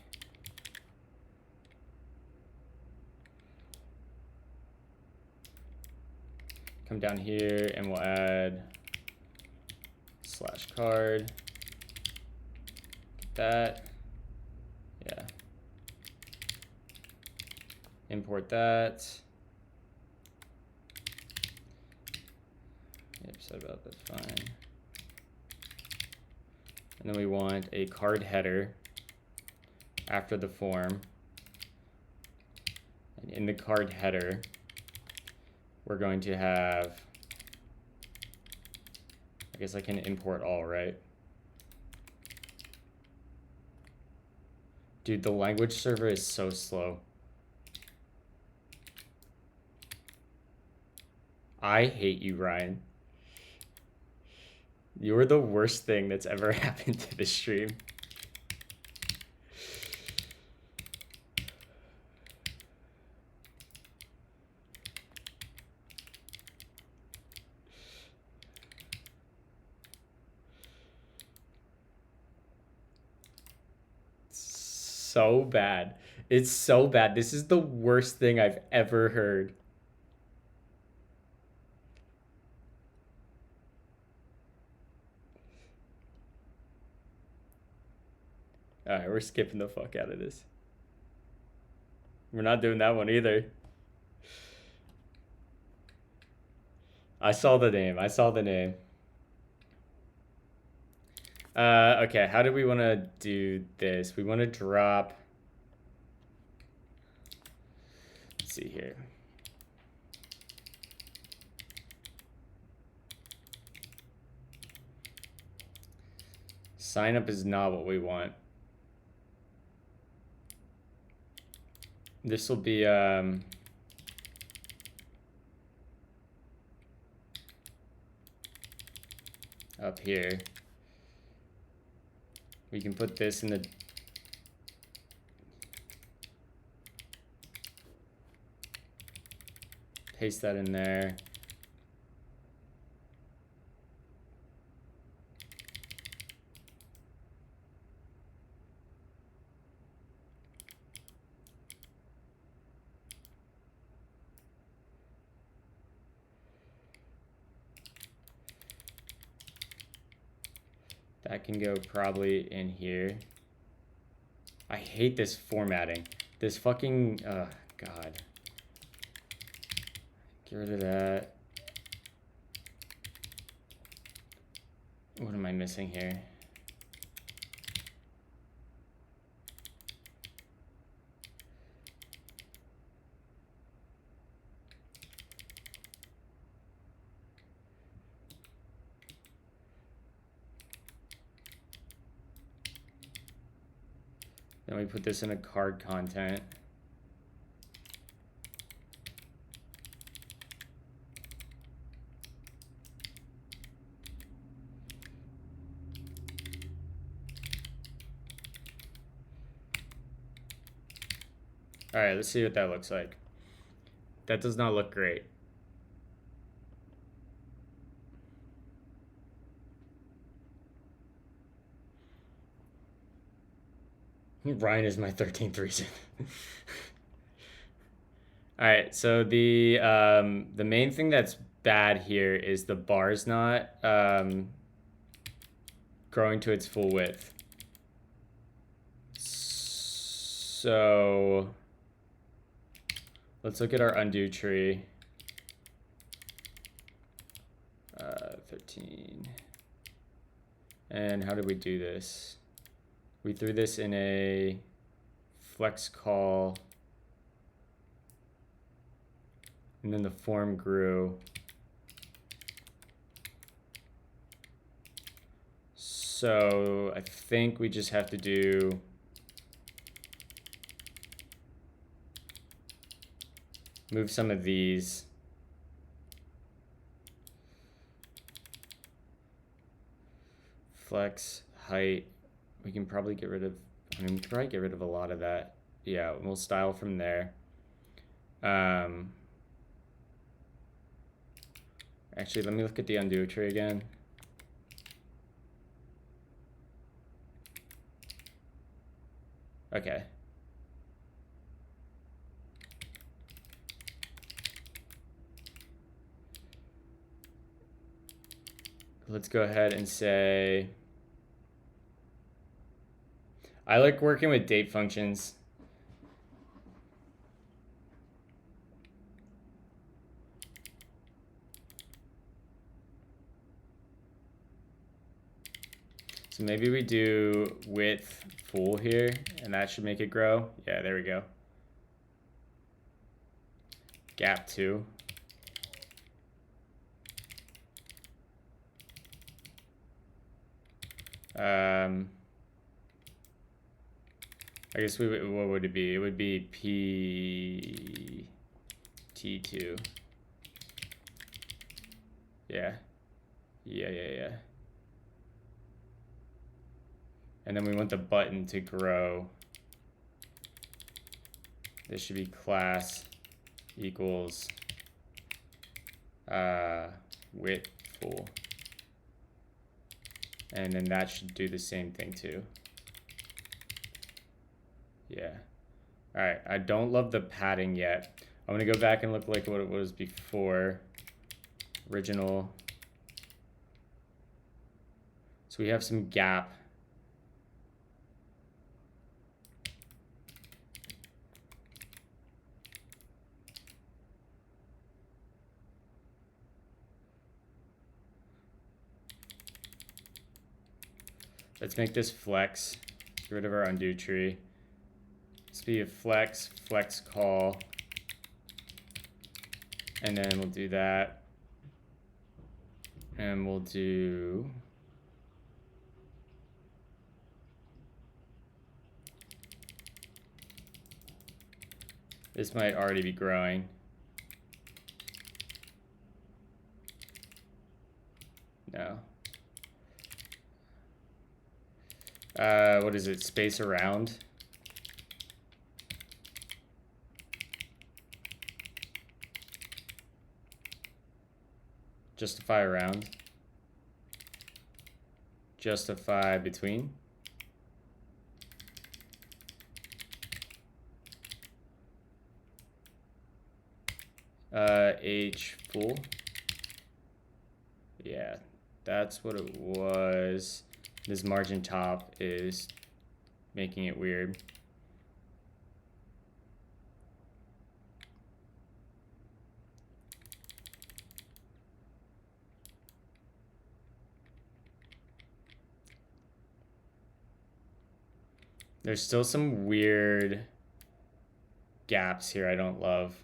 come down here and we'll add /card. Get that. Yeah. Import that. Yep, so about that's fine. And then we want a card header after the form. And in the card header, we're going to have, I guess I can import all, right? Dude, the language server is so slow. I hate you, Ryan. You're the worst thing that's ever happened to this stream. So bad. It's so bad. This is the worst thing I've ever heard. All right, we're skipping the fuck out of this. We're not doing that one either. I saw the name. I saw the name. Okay, how do we want to do this? We want to drop... Let's see here. Sign up is not what we want. This will be up here. We can put this in the paste that in there. That can go probably in here. I hate this formatting. This fucking, God. Get rid of that. What am I missing here? Then we put this in a card content. All right, let's see what that looks like. That does not look great. Ryan is my 13th reason. All right, so the main thing that's bad here is the bar's not growing to its full width. So let's look at our undo tree. 13. And how did we do this? We threw this in a flex call, and then the form grew. So I think we just have to do move some of these. Flex, height. We can probably get rid of, I mean, we could probably get rid of a lot of that. Yeah, we'll style from there. Actually, let me look at the undo tree again. Okay. let's go ahead and say, I like working with date functions. So maybe we do width full here, and that should make it grow. Yeah, there we go. Gap 2. I guess what would it be? It would be PT2. Yeah. Yeah. And then we want the button to grow. This should be class equals width full. And then that should do the same thing too. Yeah. All right, I don't love the padding yet. I'm gonna go back and look like what it was before. Original. So we have some gap. Let's make this flex. Get rid of our undo tree. Let's be a flex call. And then we'll do that. And we'll do this might already be growing. No. What is it? Space around. Justify around. Justify between. H full. Yeah, that's what it was. This margin top is making it weird. There's still some weird gaps here I don't love.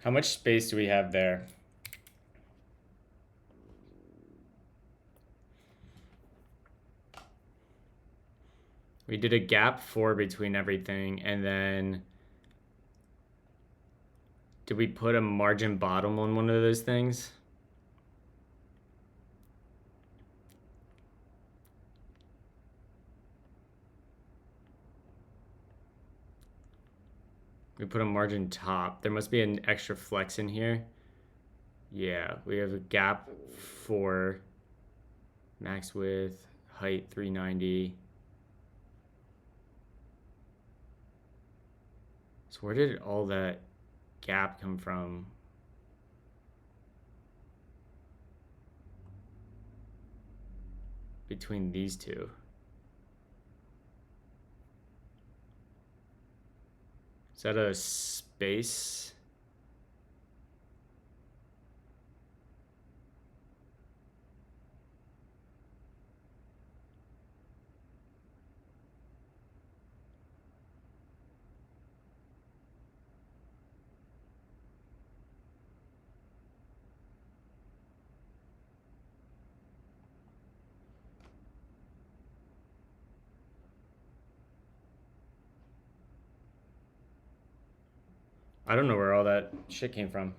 How much space do we have there? We did a gap 4 between everything, and then did we put a margin bottom on one of those things? We put a margin top. There must be an extra flex in here. Yeah, we have a gap 4, max width, height 390. So where did all that gap come from? Between these two. Is that a space? I don't know where all that shit came from.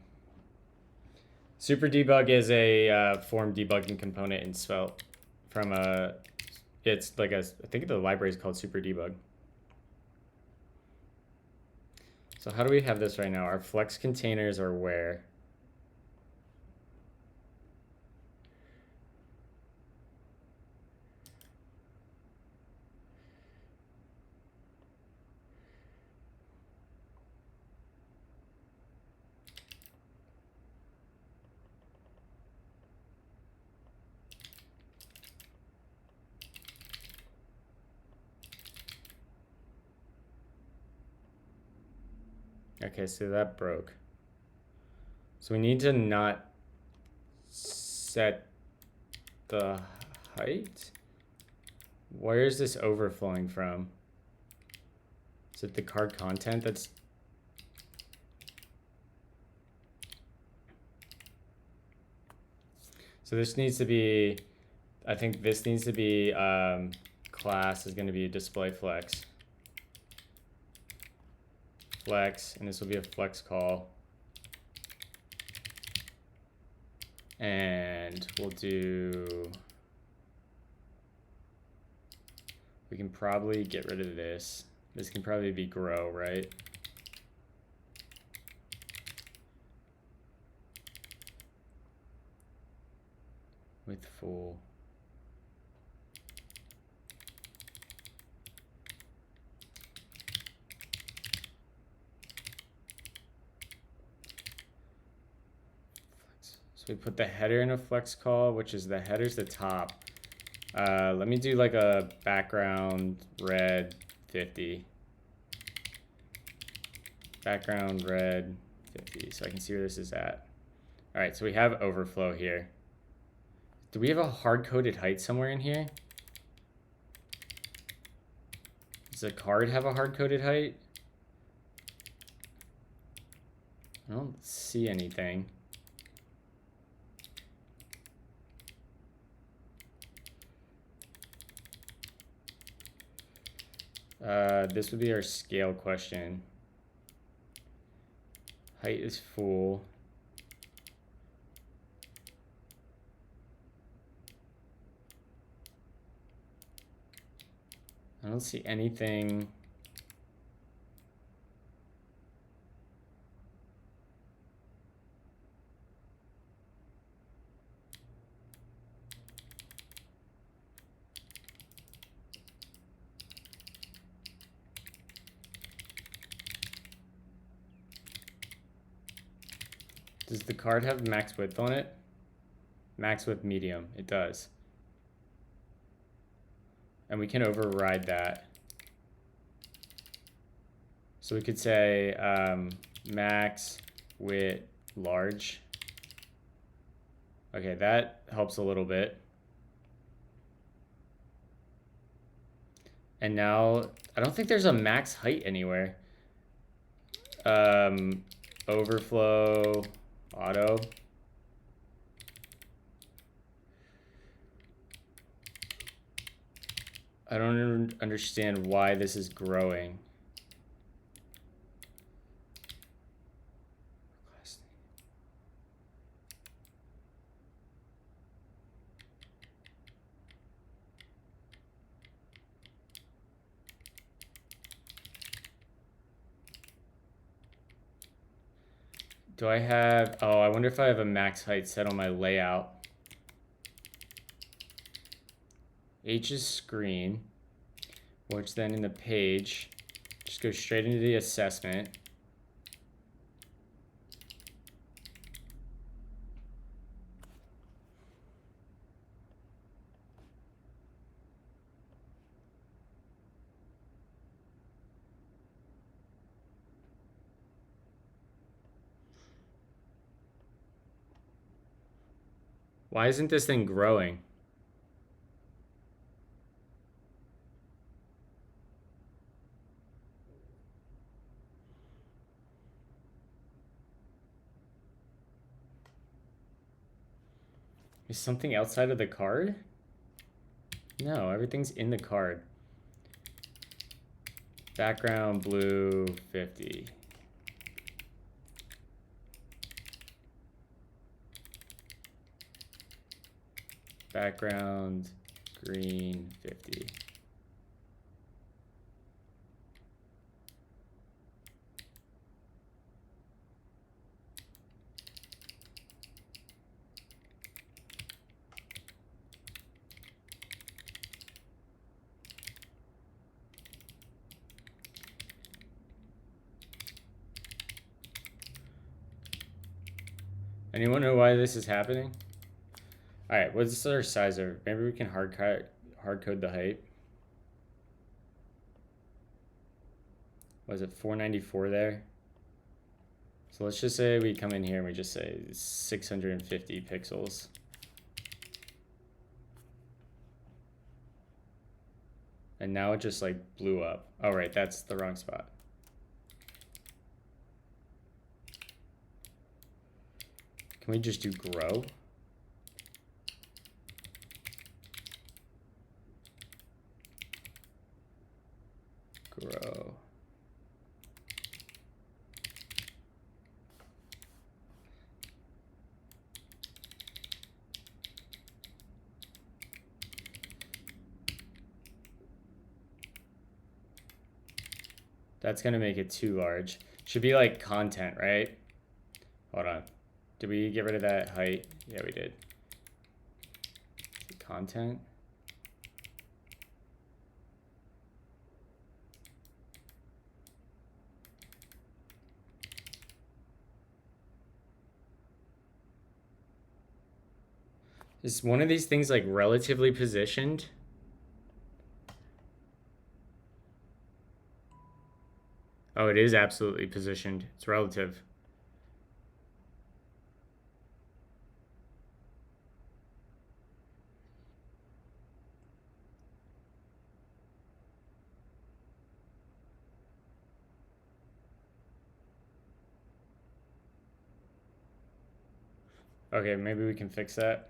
Super debug is a form debugging component in Svelte from a, it's like a, I think the library is called super debug. So how do we have this right now? Our flex containers are where? Okay, so that broke. So we need to not set the height. Where is this overflowing from? Is it the card content that's... So this needs to be, I think this needs to be, class is going to be a display flex. Flex, and this will be a flex call. And we'll do, we can probably get rid of this. This can probably be grow, right? With full. So we put the header in a flex call, which is the header's the top. Let me do like a background red 50. Background red 50, so I can see where this is at. All right, so we have overflow here. Do we have a hard-coded height somewhere in here? Does the card have a hard-coded height? I don't see anything. This would be our scale question. Height is full. I don't see anything. Does the card have max width on it? Max width medium, it does. And we can override that. So we could say max width large. Okay, that helps a little bit. And now, I don't think there's a max height anywhere. Overflow, auto. I don't understand why this is growing. Do I have, oh, I wonder if I have a max height set on my layout. H is screen, which then in the page, just go straight into the assessment. Why isn't this thing growing? Is something outside of the card? No, everything's in the card. Background blue 50. Background green 50. Anyone know why this is happening? All right, what's our sizer? Maybe we can hard code the height. Was it 494 there? So let's just say we come in here and we just say 650 pixels. And now it just like blew up. Oh, right, that's the wrong spot. Can we just do grow? Grow. That's gonna make it too large. Should be like content, right? Hold on. Did we get rid of that height? Yeah, we did. Content. Is one of these things like relatively positioned? Oh, it is absolutely positioned. It's relative. Okay, maybe we can fix that.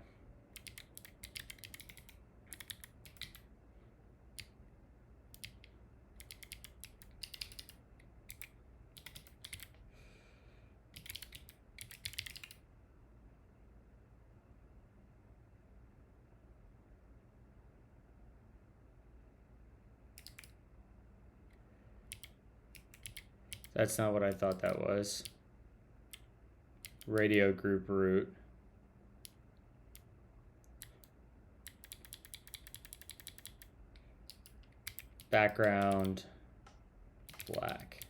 That's not what I thought that was. Radio group root. Background black.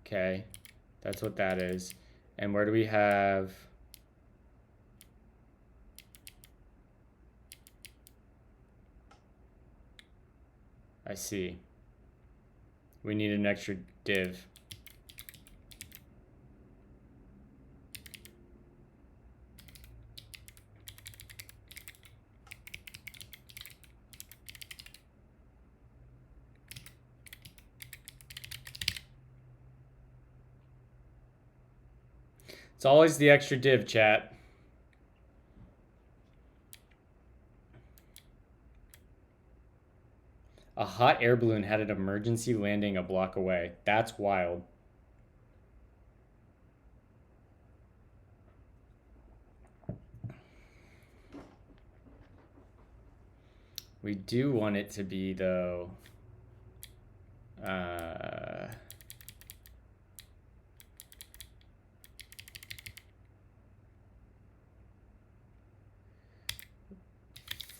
Okay, that's what that is. And where do we have... I see. We need an extra div. It's always the extra div, chat. A hot air balloon had an emergency landing a block away. That's wild. We do want it to be, though,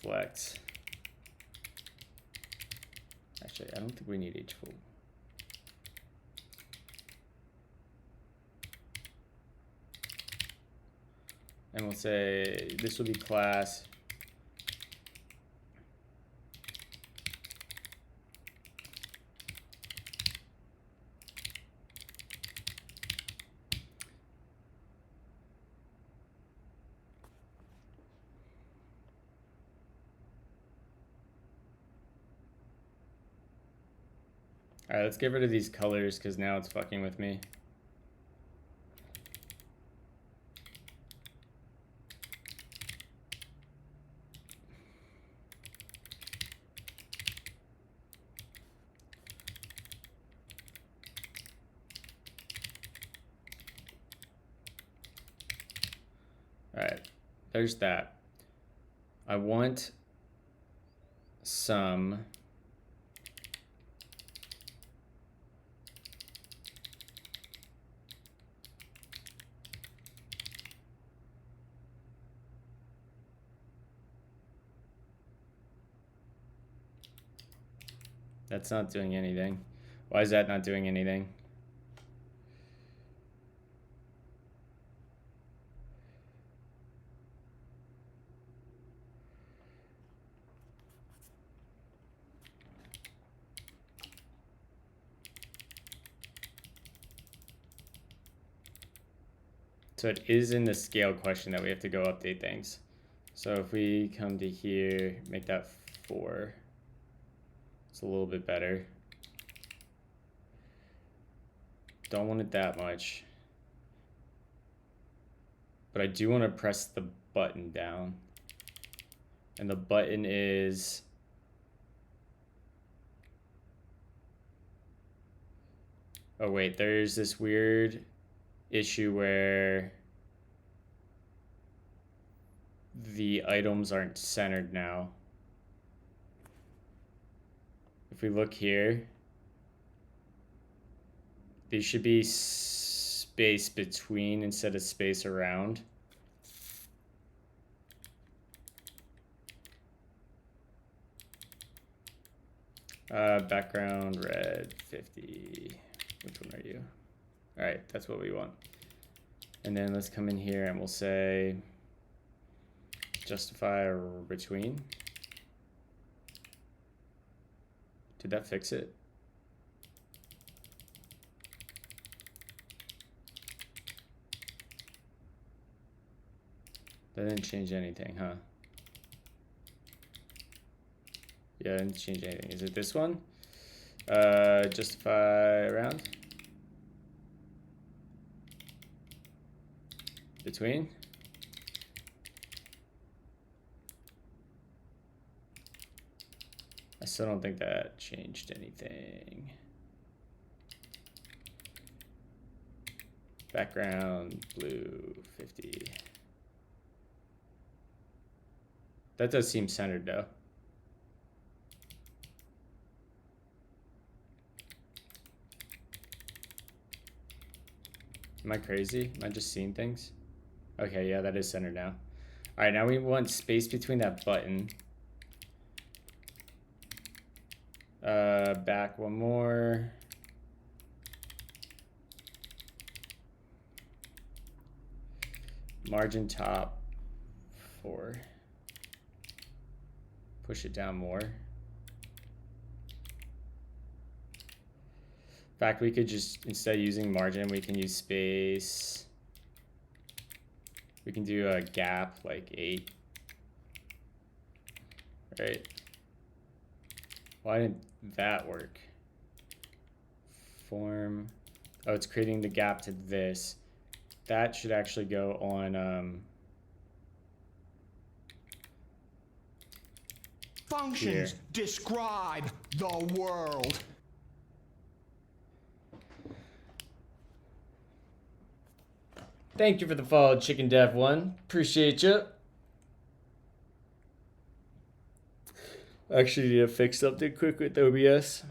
flex. Actually, I don't think we need H full. And we'll say this will be class. All right, let's get rid of these colors because now it's fucking with me. All right, there's that. I want some That's not doing anything. Why is that not doing anything? So it is in the scale question that we have to go update things. So if we come to here, make that 4, it's a little bit better. Don't want it that much. But I do want to press the button down. And the button is... Oh wait, there's this weird issue where the items aren't centered now. If we look here, these should be space between instead of space around. Background red 50. Which one are you? All right, that's what we want. And then let's come in here and we'll say justify between. Did that fix it? That didn't change anything, huh? Yeah, it didn't change anything. Is it this one? Justify around. Between. I still don't think that changed anything. Background blue 50. That does seem centered though. Am I crazy? Am I just seeing things? Okay, yeah, that is centered now. All right, now we want space between that button. Back one more. Margin top 4. Push it down more. In fact, we could just, instead of using margin, we can use space. We can do a gap like 8. Right? Why didn't that work? Form. Oh, it's creating the gap to this. That should actually go on Functions here. describe the world. Thank you for the follow, Chicken Dev 1. Appreciate you. Actually need to fix something quick with OBS.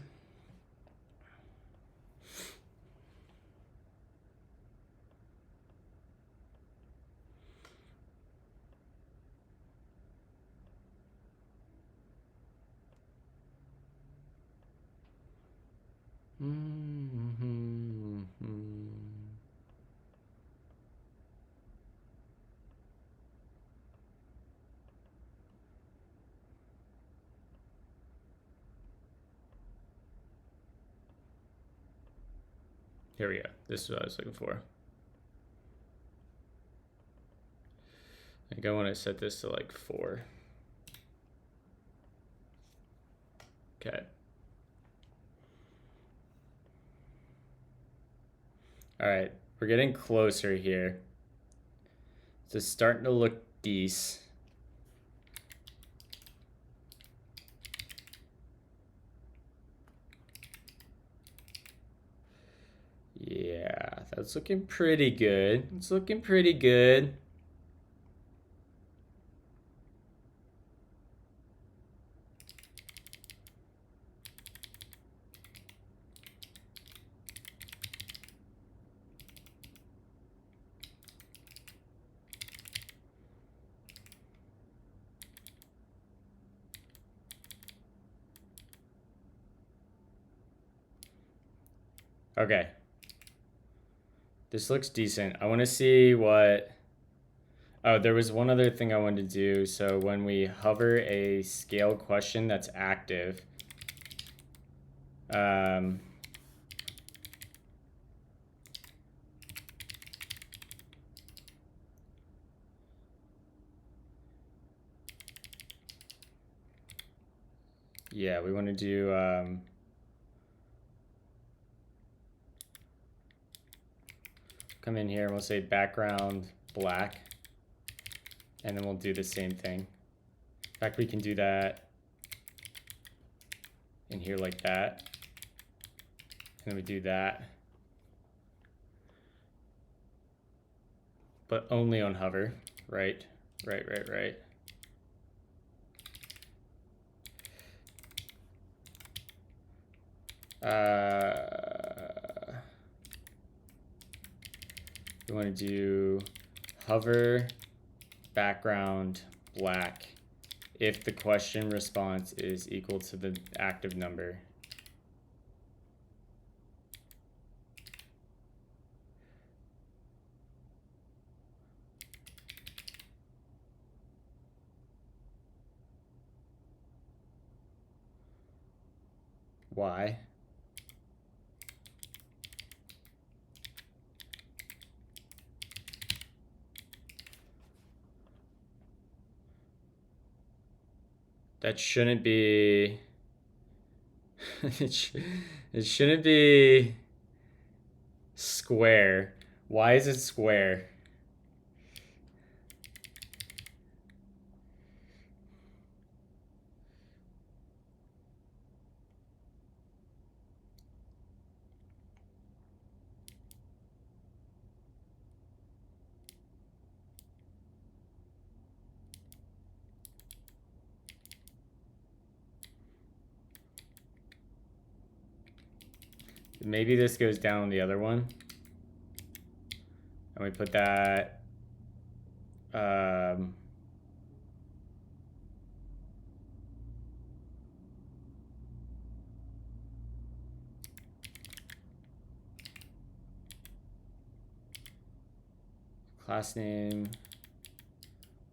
Here we go. This is what I was looking for. I think I want to set this to like 4. Okay. All right, we're getting closer here. It's starting to look decent. Yeah, that's looking pretty good. It's looking pretty good. Okay. This looks decent. I want to see what... Oh, there was one other thing I wanted to do. So when we hover a scale question that's active, we Yeah, we want to do come in here and we'll say background black, and then we'll do the same thing. In fact, we can do that in here like that, and then we do that, but only on hover. Right. We want to do hover background black if the question response is equal to the active number. Why? That shouldn't be it shouldn't be square. Why is it square? Maybe this goes down on the other one. And we put that class name.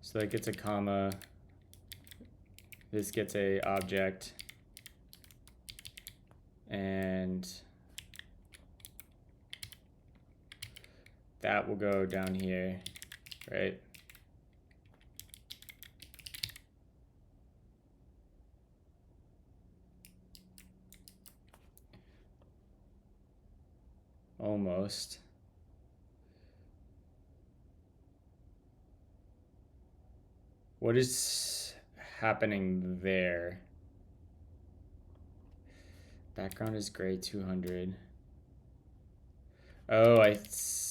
So that gets a comma. This gets a object. And that will go down here, right? Almost. What is happening there? Background is gray 200. Oh, I see.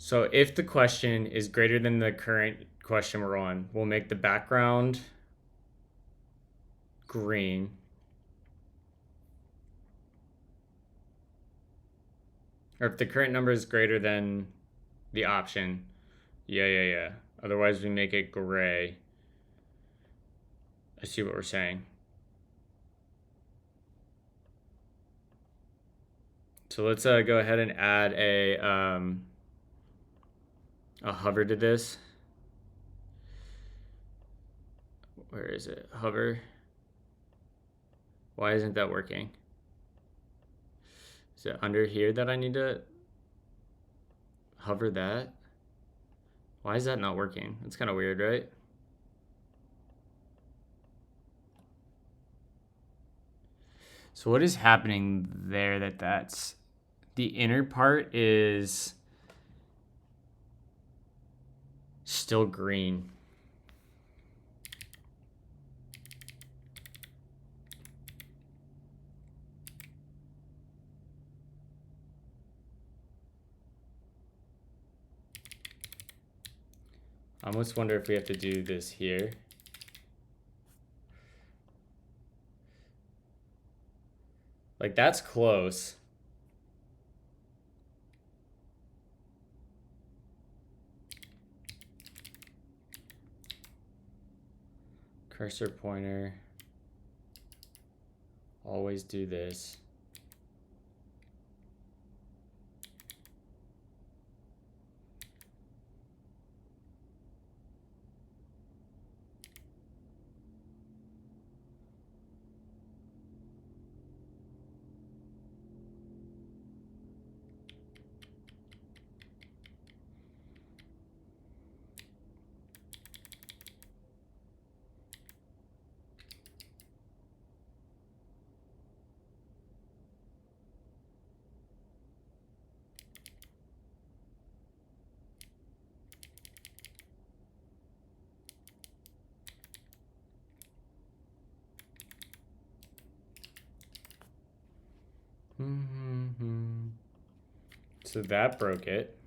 So if the question is greater than the current question we're on, we'll make the background green. Or if the current number is greater than the option. Yeah. Otherwise, we make it gray. I see what we're saying. So let's go ahead and add a hover to this. Where is it? Hover. Why isn't that working? Is it under here that I need to hover that? Why is that not working? That's kind of weird, right? So what is happening there that's the inner part is still green. I almost wonder if we have to do this here. Like, that's close. Cursor pointer. Always do this. So that broke it.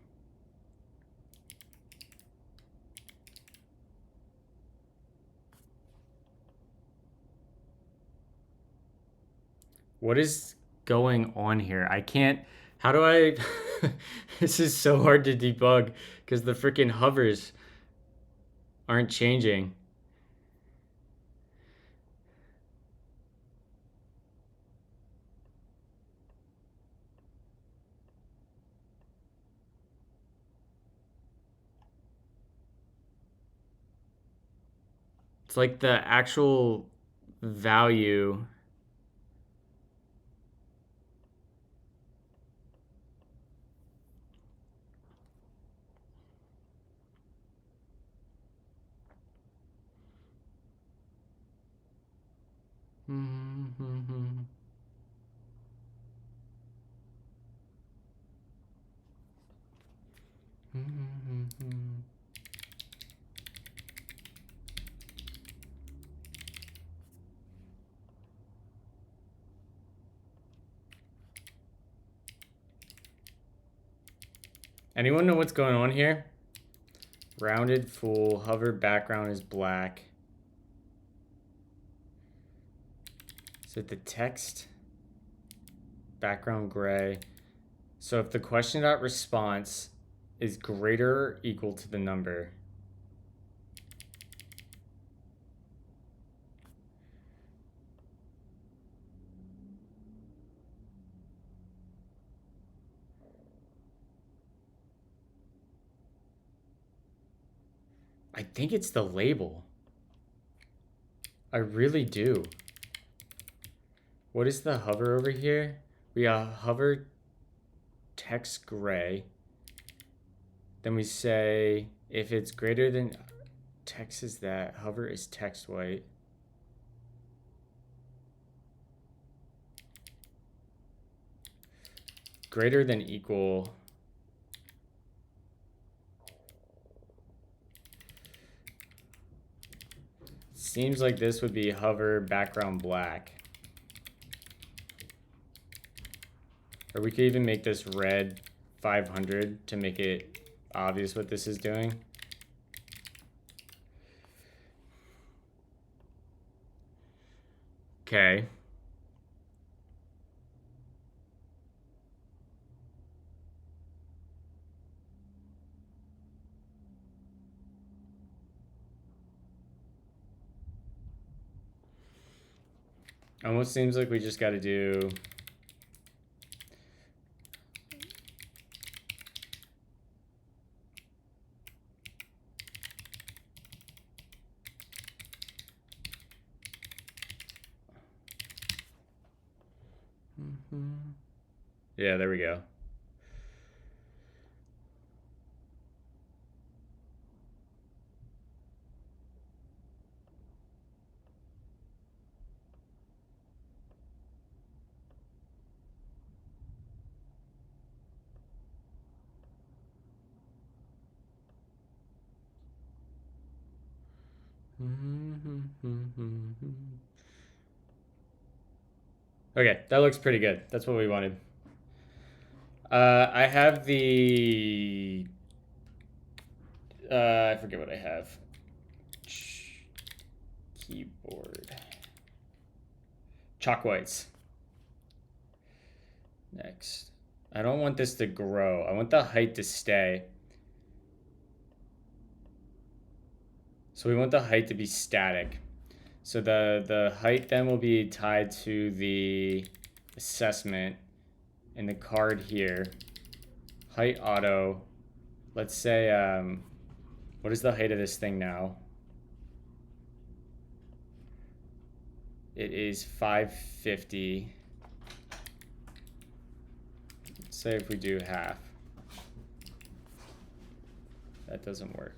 What is going on here? I can't. How do I? This is so hard to debug because the freaking hovers aren't changing. It's like the actual value. Anyone know what's going on here? Rounded full, hover background is black. Is it the text? Background gray. So if the question dot response is greater or equal to the number, I think it's the label. I really do. What is the hover over here? We hover text gray. Then we say if it's greater than text is that, hover is text white. Greater than equal. Seems like this would be hover background black. Or we could even make this red 500 to make it obvious what this is doing. Okay. Almost seems like we just got to do yeah, there we go. Okay, that looks pretty good. That's what we wanted. I have the... I forget what I have. Keyboard. Chalk whites. Next. I don't want this to grow. I want the height to stay. So we want the height to be static. So the height then will be tied to the assessment in the card here. Height auto. Let's say, what is the height of this thing now? It is 550. Let's say if we do half. That doesn't work.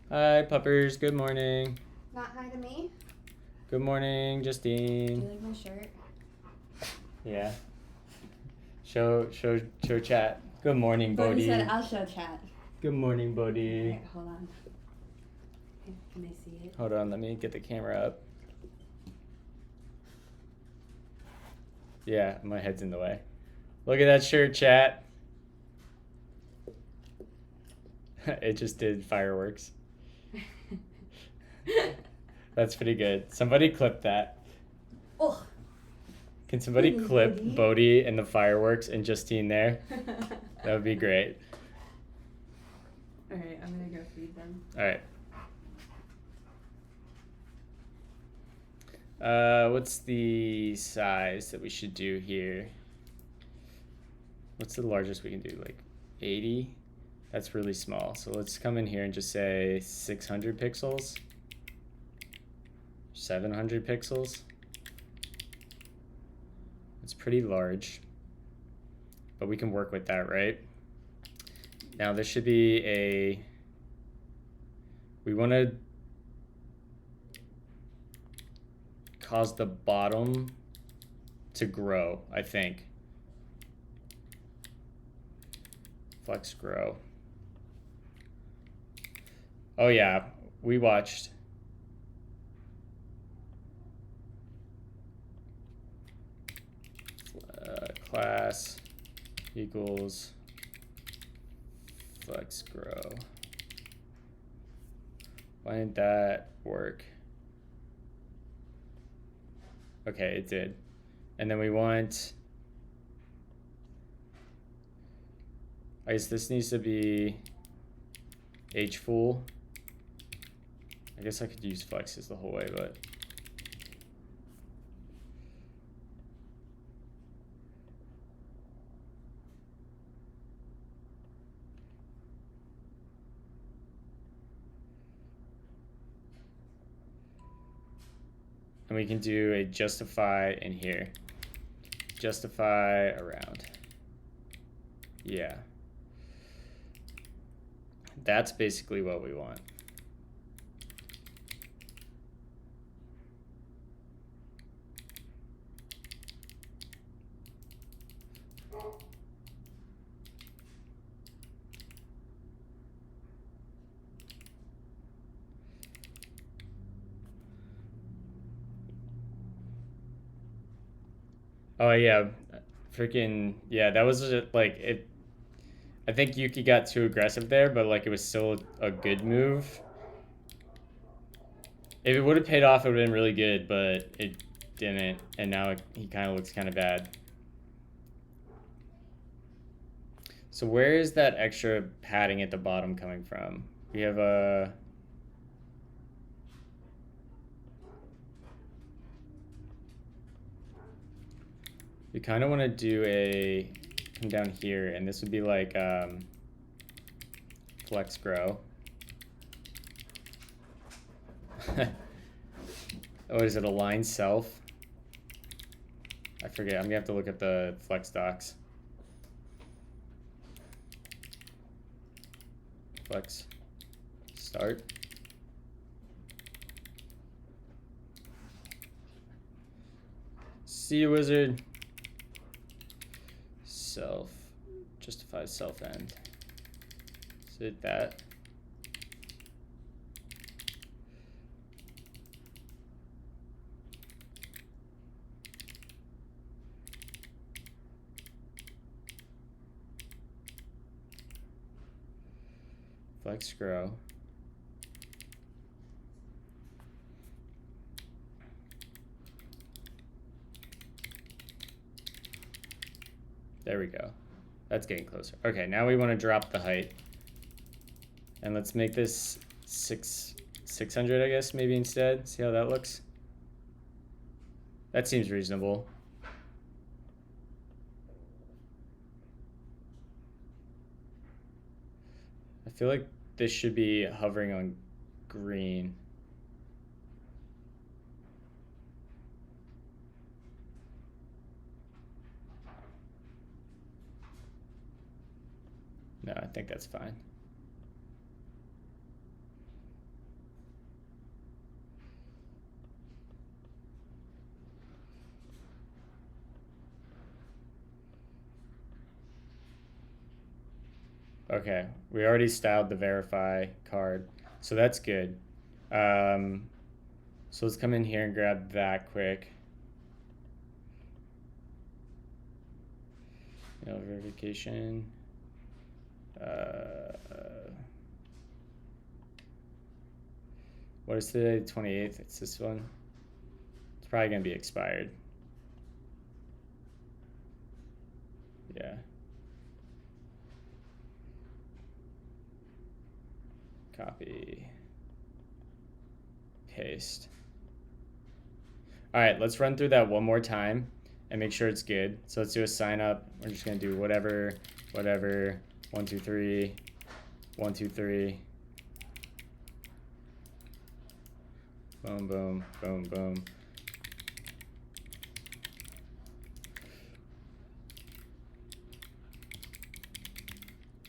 Hi, puppers. Good morning. Not hi to me? Good morning, Do Justine. you like my shirt? Yeah. Show chat. Good morning, Bodhi Bodhi. said I'll show chat. Good morning, Bodhi. Alright, hold on. Can they see it? Hold on, let me get the camera up. Yeah, my head's in the way. Look at that shirt, chat. It just did fireworks. That's pretty good. Somebody clip that. Oh. Can somebody Please, clip Bodhi. Bodhi and the fireworks and Justine there? That would be great. Alright, I'm gonna go feed them. All right. What's the size that we should do here? What's the largest we can do? Like 80? That's really small. So let's come in here and just say 600 pixels. 700 pixels. It's pretty large, but we can work with that, right? Now this should be we want to cause the bottom to grow, I think. Flex grow. Oh yeah, we watched. Class equals flex grow. Why didn't that work? Okay, it did. And then we want, I guess this needs to be h full. I guess I could use flexes the whole way, but and we can do a justify in here. Justify around. Yeah. That's basically what we want. Oh yeah, freaking yeah, that was just, like it. I think Yuki got too aggressive there, but like it was still a good move. If it would have paid off, it would have been really good, but it didn't, and now he kind of looks kind of bad. So where is that extra padding at the bottom coming from? We have a. We kind of want to do a come down here, and this would be like flex grow. Oh, is it align self? I forget. I'm gonna have to look at the flex docs. Flex start. See you, wizard. Self, justify self end. So hit that. Flex grow. There we go. That's getting closer. Okay, now we want to drop the height. And let's make this 600, I guess, maybe instead. See how that looks? That seems reasonable. I feel like this should be hovering on green. No, I think that's fine. Okay, we already styled the verify card, so that's good. So let's come in here and grab that quick. Email verification. What is today? 28th. It's this one. It's probably gonna be expired. Yeah. Copy. Paste. All right, let's run through that one more time and make sure it's good. So let's do a sign up. We're just gonna do whatever, 1, 2, 3, 1, 2, 3. Boom, boom, boom, boom.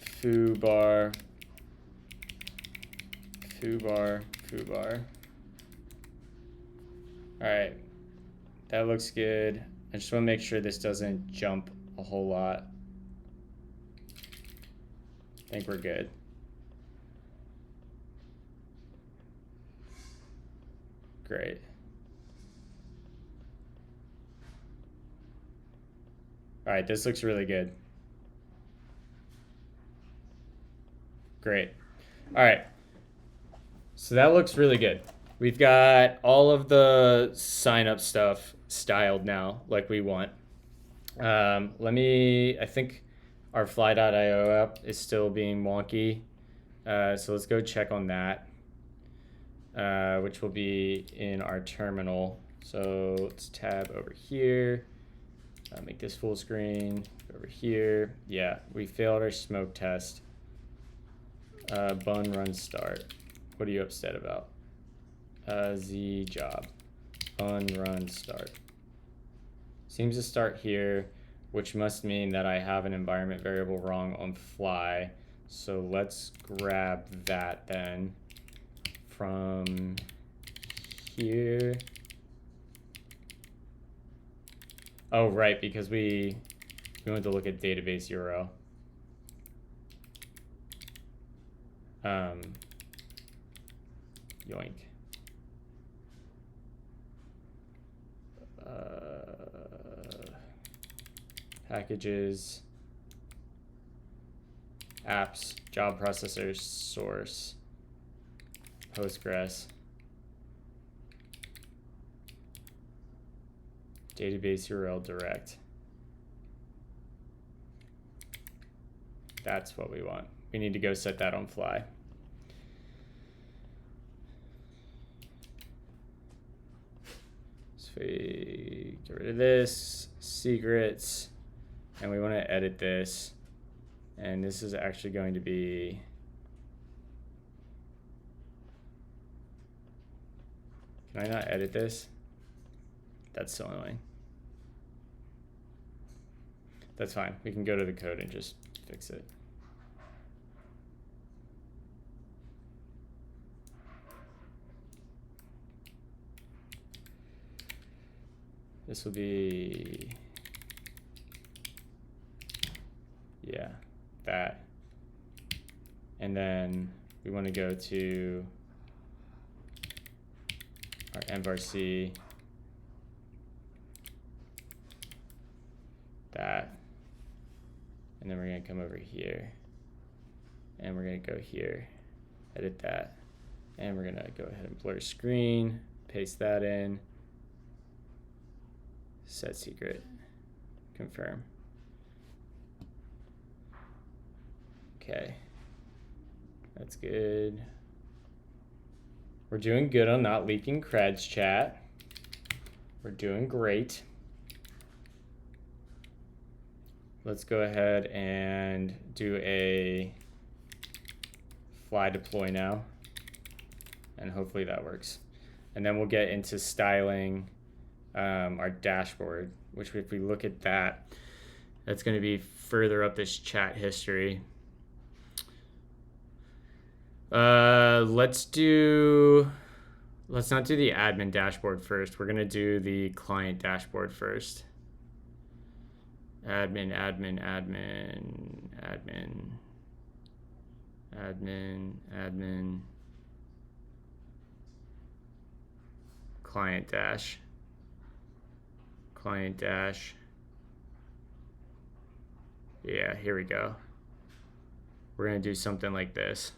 Foo bar. All right, that looks good. I just want to make sure this doesn't jump a whole lot. I think we're good. Great. All right, this looks really good. Great. All right. So that looks really good. We've got all of the sign up stuff styled now like we want. I think our fly.io app is still being wonky. So let's go check on that, which will be in our terminal. So let's tab over here, make this full screen, over here. Yeah, we failed our smoke test. Bun run start. What are you upset about? Z job. Bun run start. Seems to start here, which must mean that I have an environment variable wrong on fly. So let's grab that then from here. Oh, right, because we want to look at database URL. Yoink. Packages, apps, job processors, source, Postgres, database URL direct. That's what we want. We need to go set that on fly. So we get rid of this, secrets, and we want to edit this. And this is actually going to be, can I not edit this? That's so annoying. That's fine. We can go to the code and just fix it. This will be, yeah, that. And then we want to go to our envarc, that. And then we're going to come over here. And we're going to go here, edit that. And we're going to go ahead and blur screen, paste that in. Set secret, confirm. Okay, that's good. We're doing good on not leaking creds chat. We're doing great. Let's go ahead and do a fly deploy now. And hopefully that works. And then we'll get into styling our dashboard, which if we look at that, that's going to be further up this chat history. Let's not do the admin dashboard first. We're going to do the client dashboard first. Admin, client dash. Yeah, here we go. We're gonna do something like this.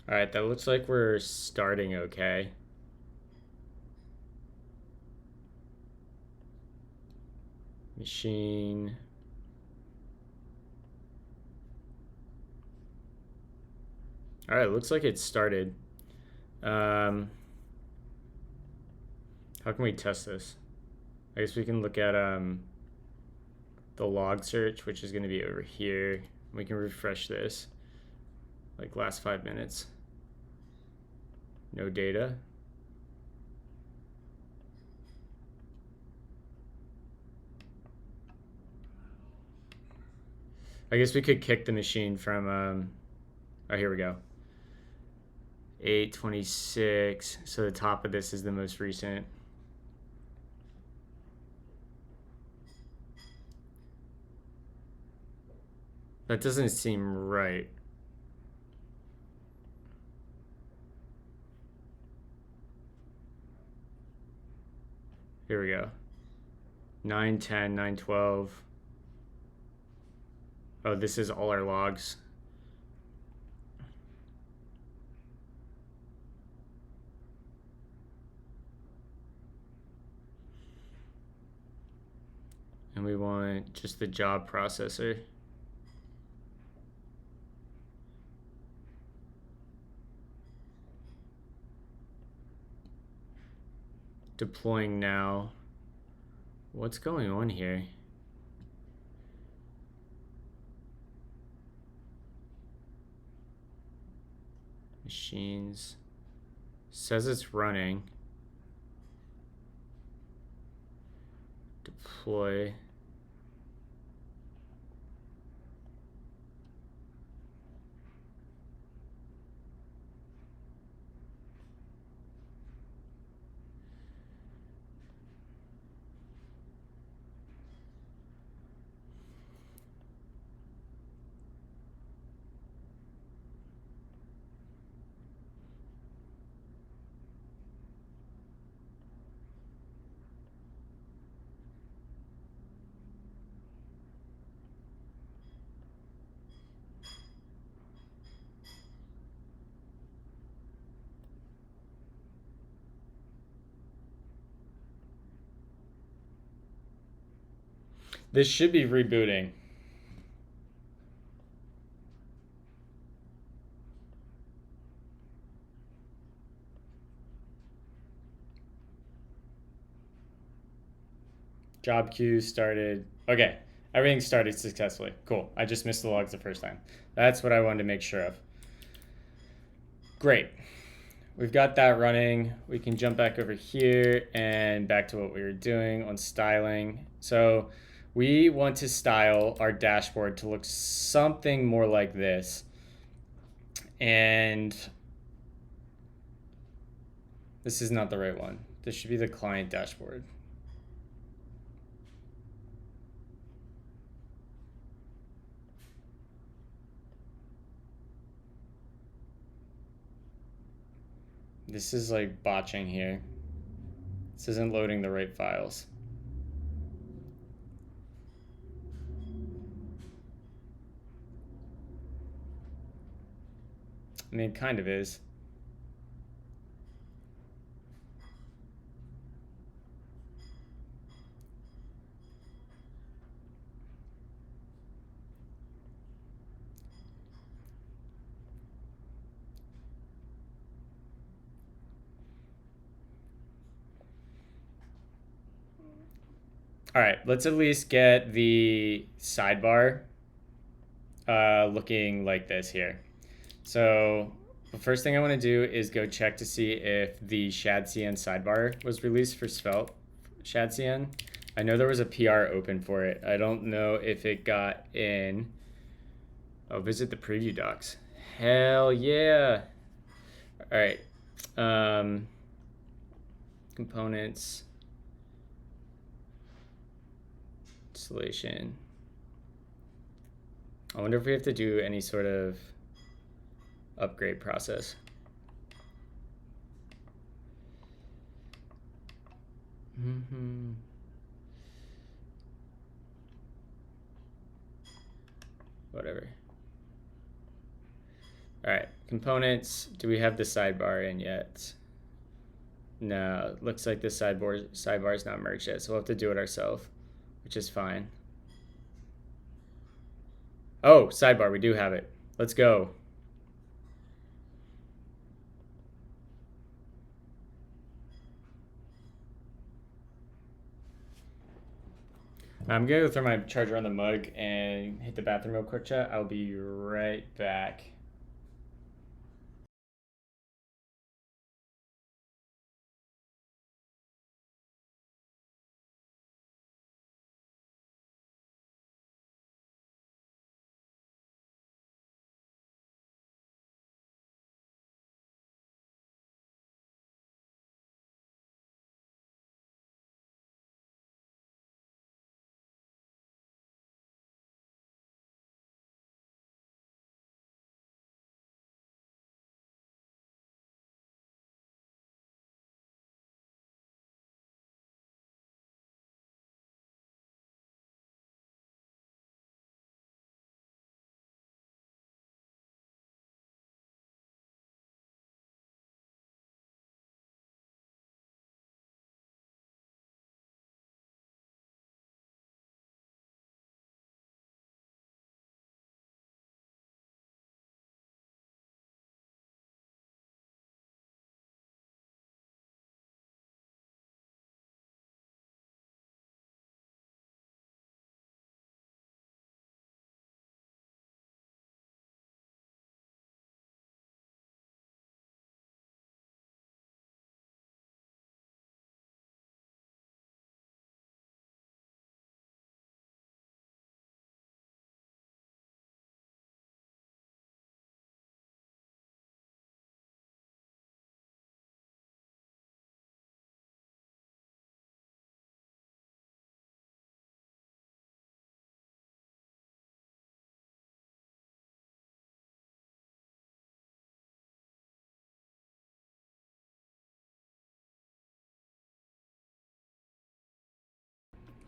All right, that looks like we're starting okay. Machine. All right, looks like it started. How can we test this? I guess we can look at the log search, which is going to be over here. We can refresh this, like last 5 minutes. No data. I guess we could kick the machine from, oh, here we go. 826. So the top of this is the most recent. That doesn't seem right. Here we go. 910, 912. Oh, this is all our logs. And we want just the job processor. Deploying now. What's going on here? Machines. Says it's running. Deploy. This should be rebooting. Job queue started. Okay, everything started successfully. Cool. I just missed the logs the first time. That's what I wanted to make sure of. Great. We've got that running. We can jump back over here and back to what we were doing on styling. So we want to style our dashboard to look something more like this. And this is not the right one. This should be the client dashboard. This is like botching here. This isn't loading the right files. I mean, it kind of is. All right, let's at least get the sidebar looking like this here. So the first thing I want to do is go check to see if the ShadCN sidebar was released for Svelte ShadCN. I know there was a PR open for it. I don't know if it got in. Oh, visit the preview docs. Hell yeah. All right. Components. Installation. I wonder if we have to do any sort of upgrade process. Whatever. All right, components. Do we have the sidebar in yet? No, looks like the sidebar is not merged yet, so we'll have to do it ourselves, which is fine. Oh, sidebar, we do have it. Let's go. I'm gonna go throw my charger on the mug and hit the bathroom real quick, chat. I'll be right back.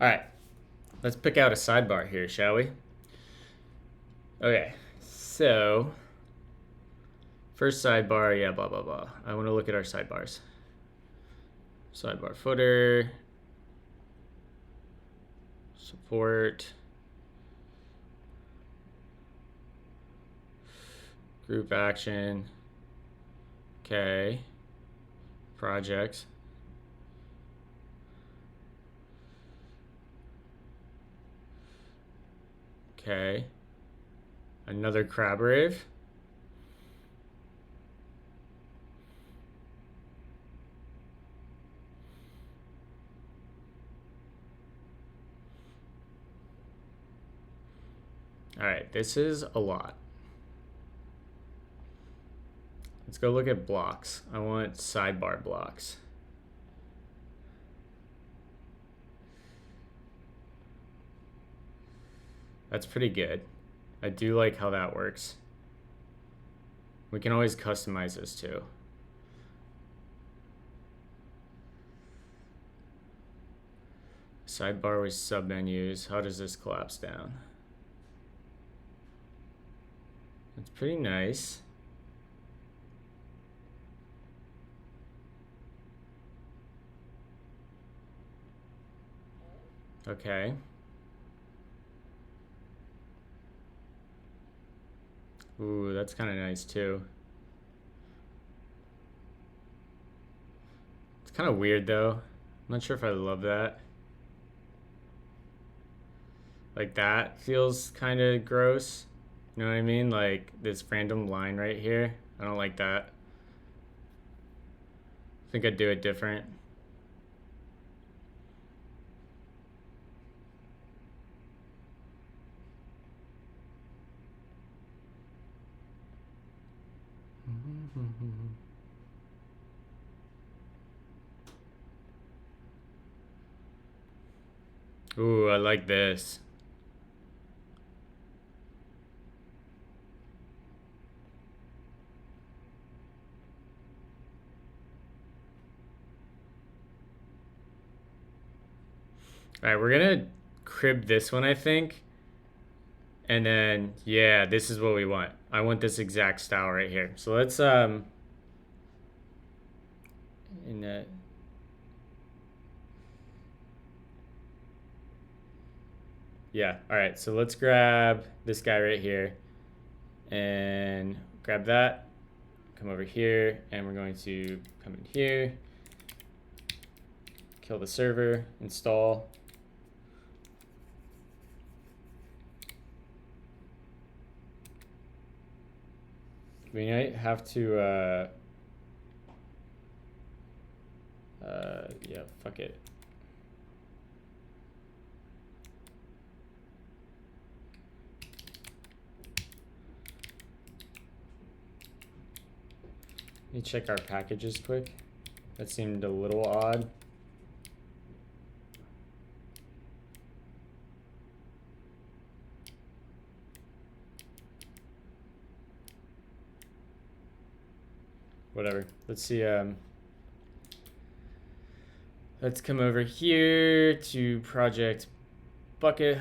All right, let's pick out a sidebar here, shall we? Okay, so first sidebar, yeah, blah, blah, blah. I want to look at our sidebars. Sidebar footer, support, group action, okay, projects. Okay. Another crab rave. All right, this is a lot. Let's go look at blocks. I want sidebar blocks. That's pretty good. I do like how that works. We can always customize this too. Sidebar with submenus. How does this collapse down? It's pretty nice. Okay. Ooh, that's kind of nice too. It's kind of weird though. I'm not sure if I love that. Like that feels kind of gross. You know what I mean? Like this random line right here. I don't like that. I think I'd do it different. Ooh, I like this. All right, we're gonna crib this one, I think. And then, yeah, this is what we want. I want this exact style right here. So let's, in that, yeah, all right, so let's grab this guy right here and grab that, come over here, and we're going to come in here, kill the server, install. We might have to, yeah, fuck it. Let me check our packages quick. That seemed a little odd. Whatever. Let's see. Let's come over here to project bucket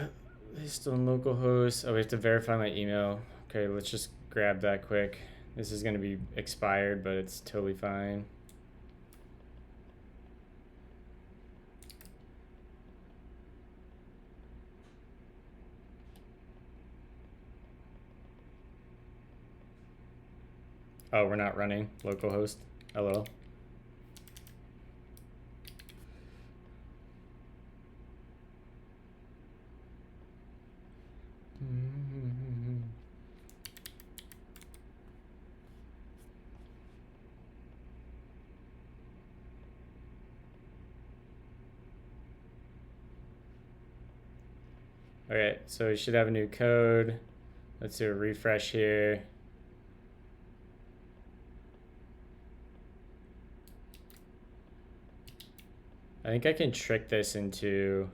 list on localhost. Oh, we have to verify my email. Okay, let's just grab that quick. This is going to be expired, but it's totally fine. Oh, we're not running localhost. Hello. Okay, so we should have a new code. Let's do a refresh here. I think I can trick this into,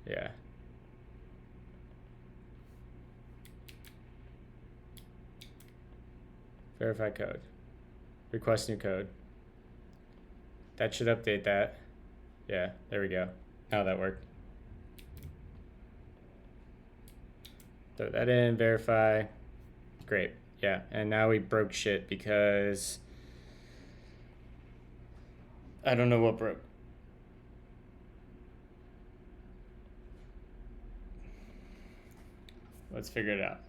yeah. Verify code. Request new code. That should update that. Yeah, there we go. How that worked. Throw that in, verify. Great. Yeah, and now we broke shit because I don't know what broke. Let's figure it out.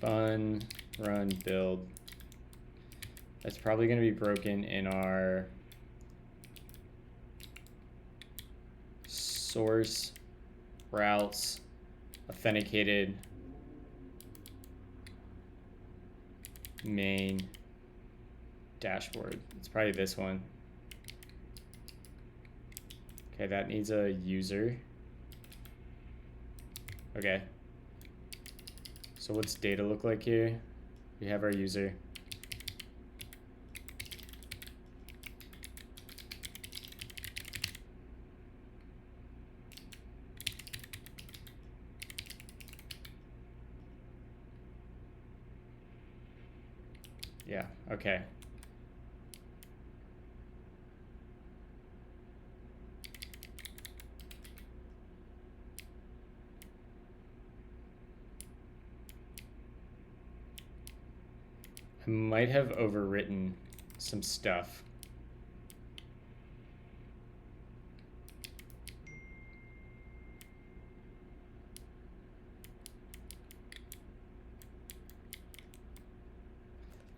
Fun, run, build. That's probably going to be broken in our source, routes, authenticated, main, dashboard. It's probably this one. Okay, that needs a user. Okay. So what's data look like here? We have our user. Yeah, okay. I might have overwritten some stuff.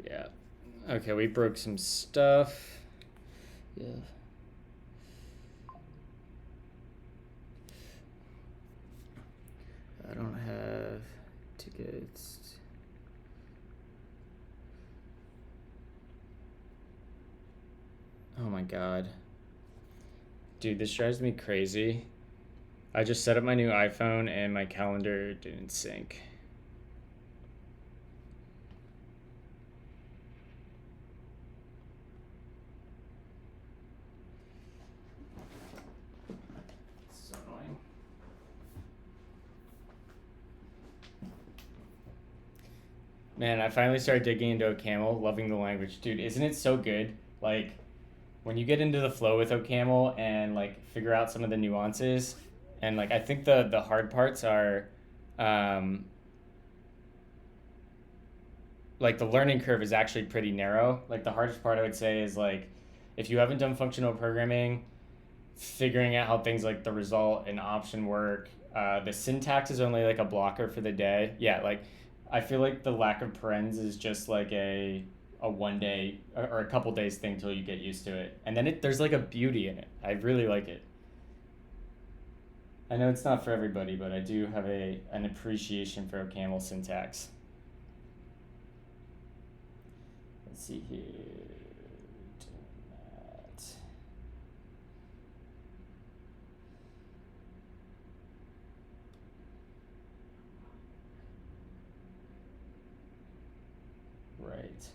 Yeah. Okay, we broke some stuff. Yeah. I don't have tickets. Oh my god. Dude, this drives me crazy. I just set up my new iPhone and my calendar didn't sync. This is annoying. Man, I finally started digging into OCaml, loving the language. Dude, isn't it so good? Like, when you get into the flow with OCaml and like figure out some of the nuances, and like I think the hard parts are like the learning curve is actually pretty narrow. Like the hardest part I would say is like if you haven't done functional programming, figuring out how things like the result and option work. The syntax is only like a blocker for the day. Yeah, like I feel like the lack of parens is just like a 1 day or a couple days thing till you get used to it, and then there's like a beauty in it. I really like it. I know it's not for everybody, but I do have an appreciation for OCaml syntax. Let's see here. Doing that. Right.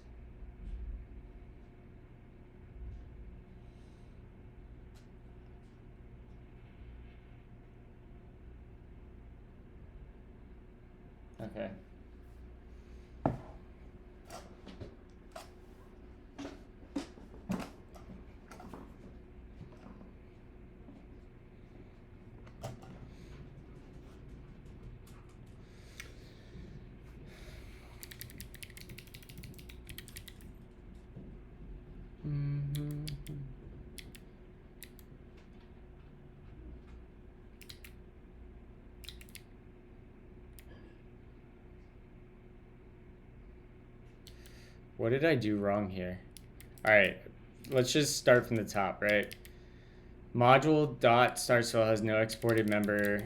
Okay. What did I do wrong here? All right, let's just start from the top, right? Module dot start file has no exported member.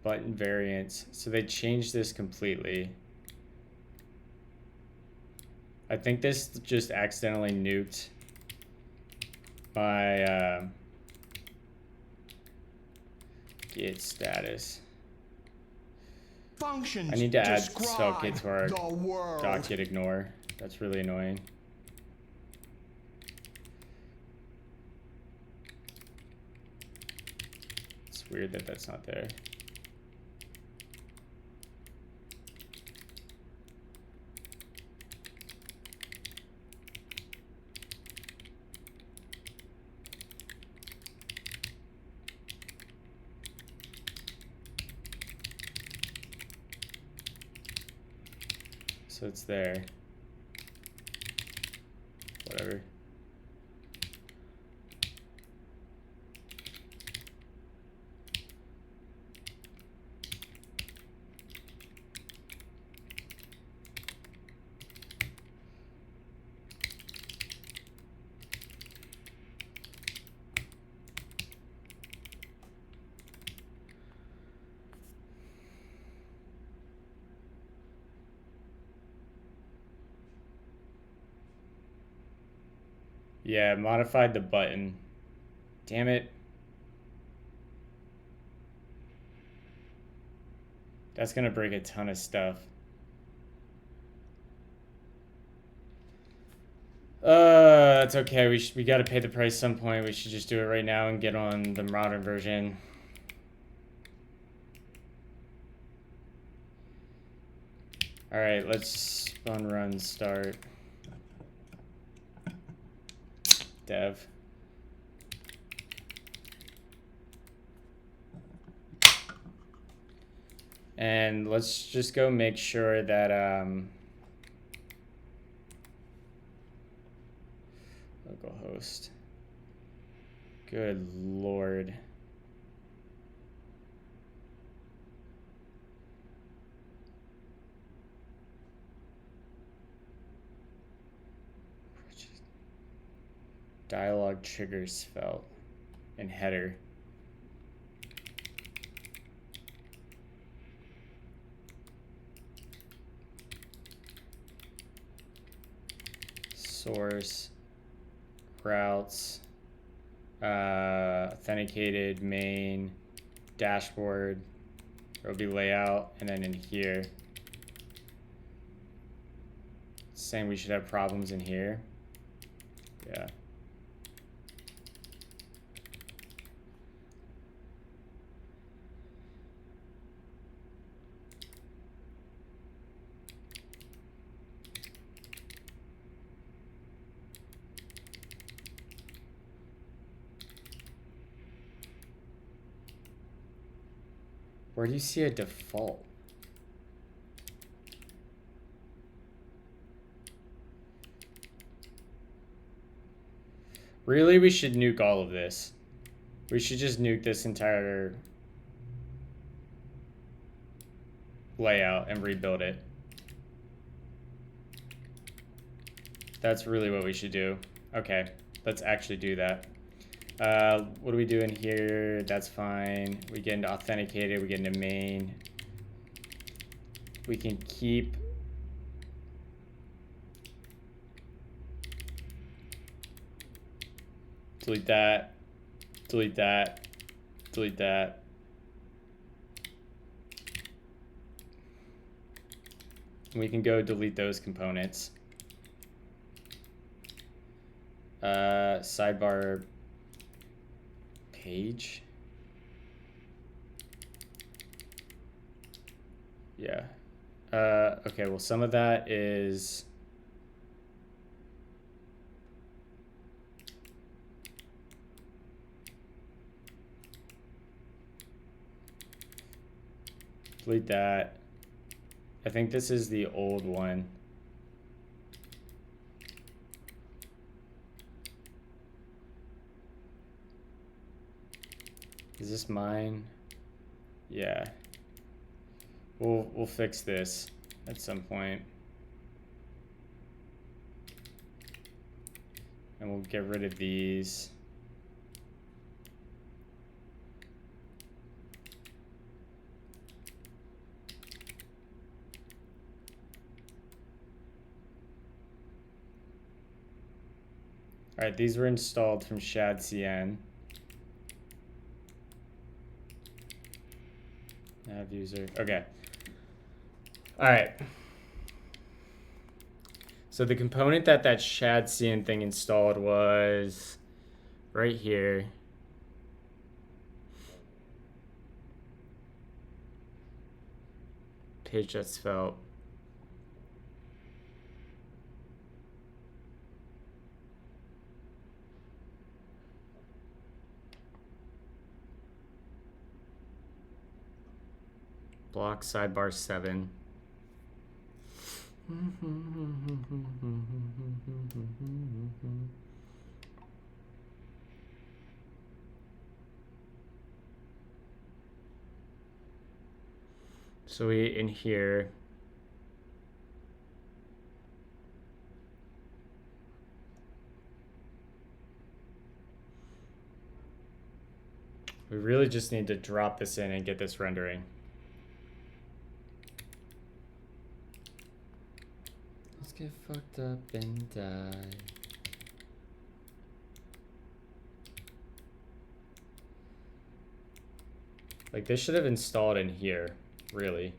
Button variants. So they changed this completely. I think this just accidentally nuked my git status. Functions I need to add describe Svelte git to our the world. doc git ignore. That's really annoying. It's weird that that's not there. So it's there. Whatever. Yeah, modified the button. Damn it. That's gonna break a ton of stuff. That's okay. We gotta pay the price some point. We should just do it right now and get on the modern version. All right, let's spawn run start. Dev. And let's just go make sure that localhost. Good Lord. Dialog triggers Svelte and header. Source, routes, authenticated, main, dashboard. There'll be layout, and then in here, it's saying we should have problems in here. Yeah. Where do you see a default? Really, we should nuke all of this. We should just nuke this entire layout and rebuild it. That's really what we should do. Okay, let's actually do that. What do we do in here? That's fine. We get into authenticated, we get into main. We can keep delete that, delete that, delete that. We can go delete those components. Sidebar page. Yeah. Okay, well, some of that is delete that. I think this is the old one. Is this mine? Yeah. We'll fix this at some point. And we'll get rid of these. All right, these were installed from shadcn. Nav user. Okay. All right. So the component that shadcn thing installed was right here. Page.svelte. Block sidebar 7. So we in here. We really just need to drop this in and get this rendering. Let's get fucked up and die. Like, this should have installed in here, really.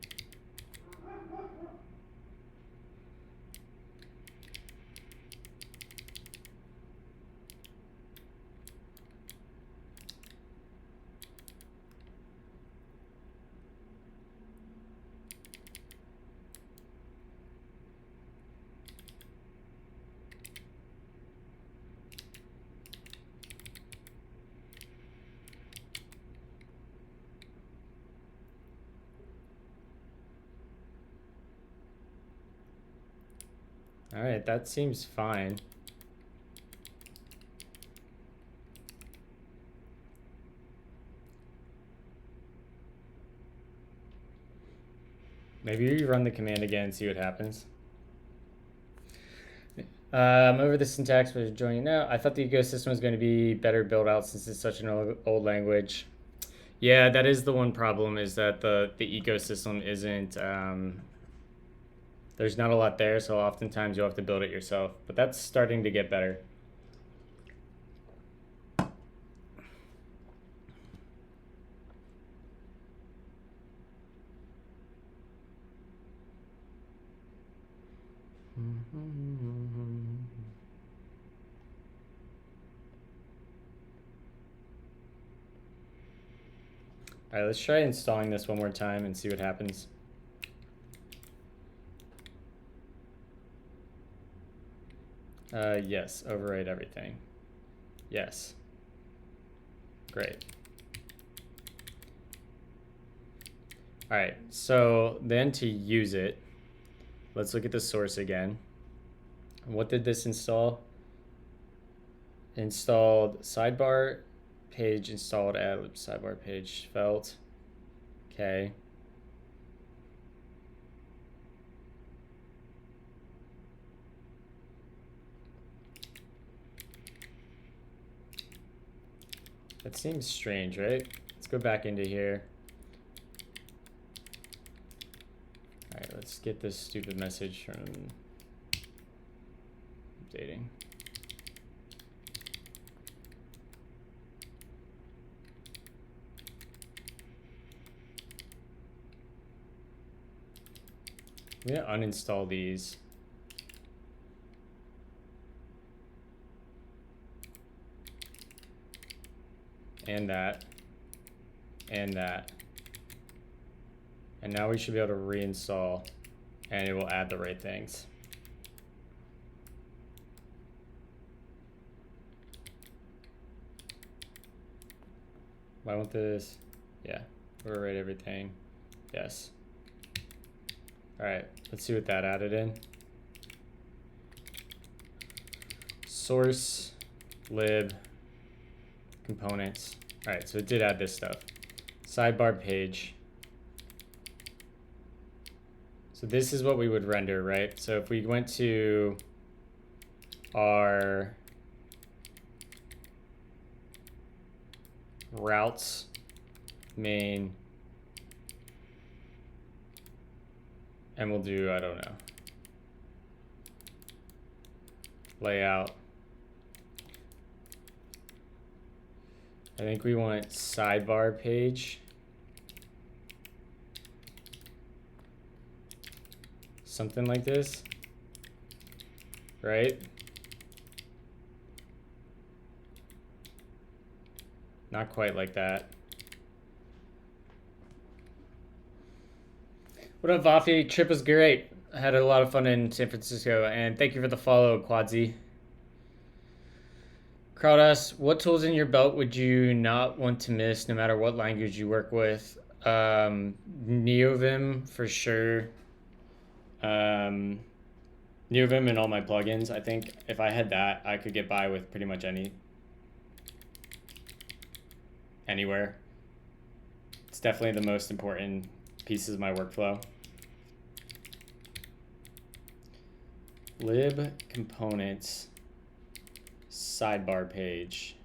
All right, that seems fine. Maybe you run the command again and see what happens. Over the syntax, but joining now. I thought the ecosystem was going to be better built out since it's such an old language. Yeah, that is the one problem, is that the ecosystem isn't, there's not a lot there, so oftentimes you'll have to build it yourself. But that's starting to get better. All right, let's try installing this one more time and see what happens. Yes, overwrite everything. Yes. Great. All right, so then to use it, let's look at the source again. What did this install? Installed sidebar page, installed adlib sidebar page, Svelte. Okay. That seems strange, right? Let's go back into here. All right, let's get this stupid message from updating. I'm gonna uninstall these. And that. And that. And now we should be able to reinstall, and it will add the right things. Why won't this? Yeah, overwrite everything. Yes. All right, let's see what that added in. Source, lib, components. All right, so it did add this stuff. Sidebar page. So this is what we would render, right? So if we went to our routes main, and we'll do, I don't know, layout. I think we want sidebar page. Something like this, right? Not quite like that. What up, Vafi? Trip was great. I had a lot of fun in San Francisco, and thank you for the follow, Quadzy. Crowdas, what tools in your belt would you not want to miss no matter what language you work with? NeoVim for sure. NeoVim and all my plugins. I think if I had that, I could get by with pretty much anywhere. It's definitely the most important pieces of my workflow. Lib components sidebar page.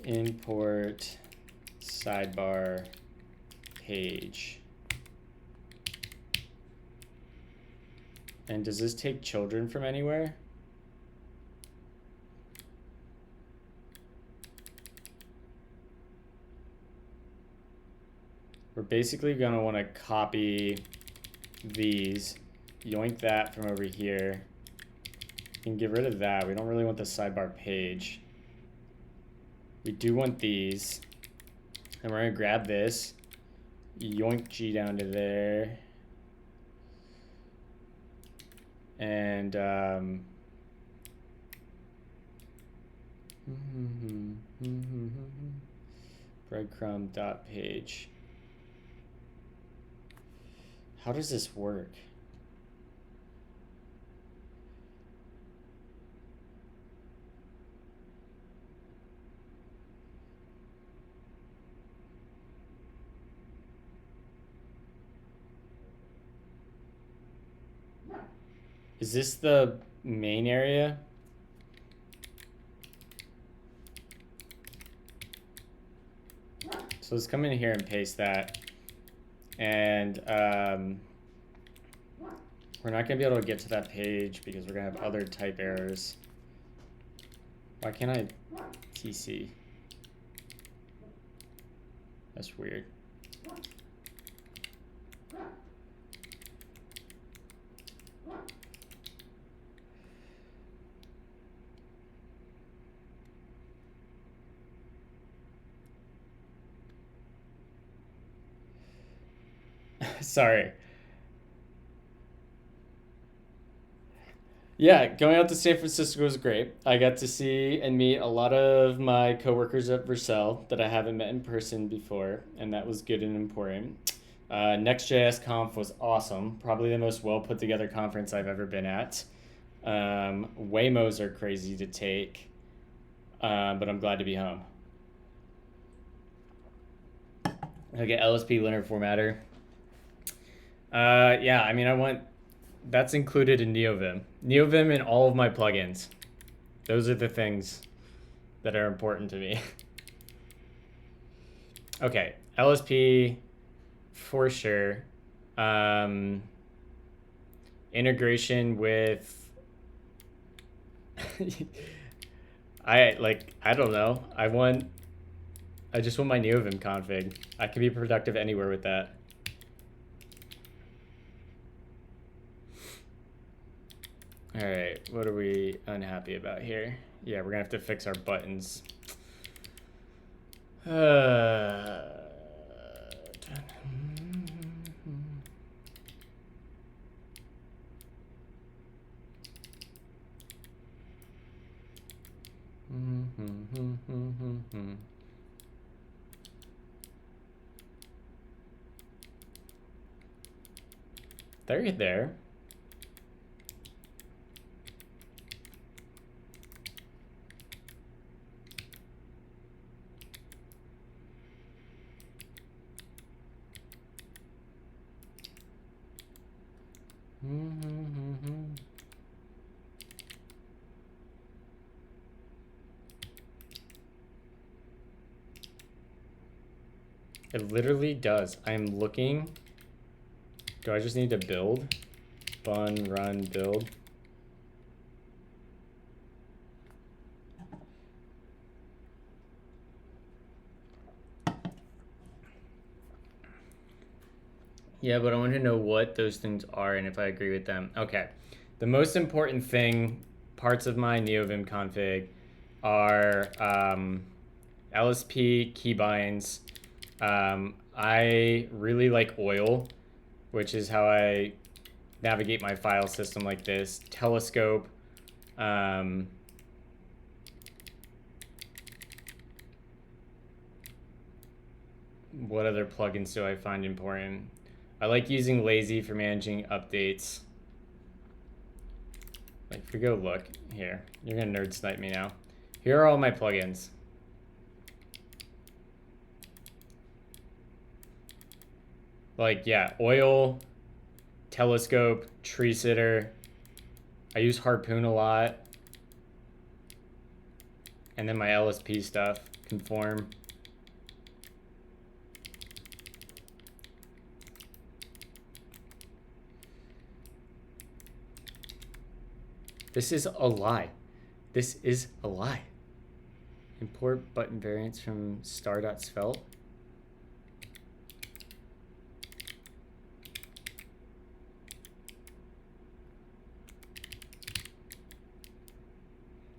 Import sidebar page. And does this take children from anywhere? We're basically gonna wanna copy these, yoink that from over here, and get rid of that. We don't really want the sidebar page. We do want these. And we're gonna grab this, yoink G down to there. And breadcrumb dot page. How does this work? Is this the main area? So let's come in here and paste that. And we're not gonna be able to get to that page because we're gonna have other type errors. Why can't I TC? That's weird. Sorry. Yeah, going out to San Francisco was great. I got to see and meet a lot of my coworkers at Vercel that I haven't met in person before, and that was good and important. Next.js Conf was awesome. Probably the most well put together conference I've ever been at. Waymos are crazy to take, but I'm glad to be home. Okay, LSP linear formatter. Yeah, I mean, I want... That's included in NeoVim. NeoVim in all of my plugins. Those are the things that are important to me. Okay, LSP for sure. Integration with... I don't know. I just want my NeoVim config. I can be productive anywhere with that. All right, what are we unhappy about here? Yeah, we're gonna have to fix our buttons. They're there. It literally does. I'm looking. Do I just need to build? Bun, run, build. Yeah, but I want to know what those things are and if I agree with them. Okay. The most important thing, parts of my NeoVim config are LSP keybinds. I really like oil, which is how I navigate my file system like this. Telescope. What other plugins do I find important? I like using Lazy for managing updates. Like, if we go look here, you're gonna nerd snipe me now. Here are all my plugins. Like, yeah, oil, telescope, tree sitter. I use harpoon a lot. And then my LSP stuff, conform. This is a lie. This is a lie. Import button variants from star.svelte.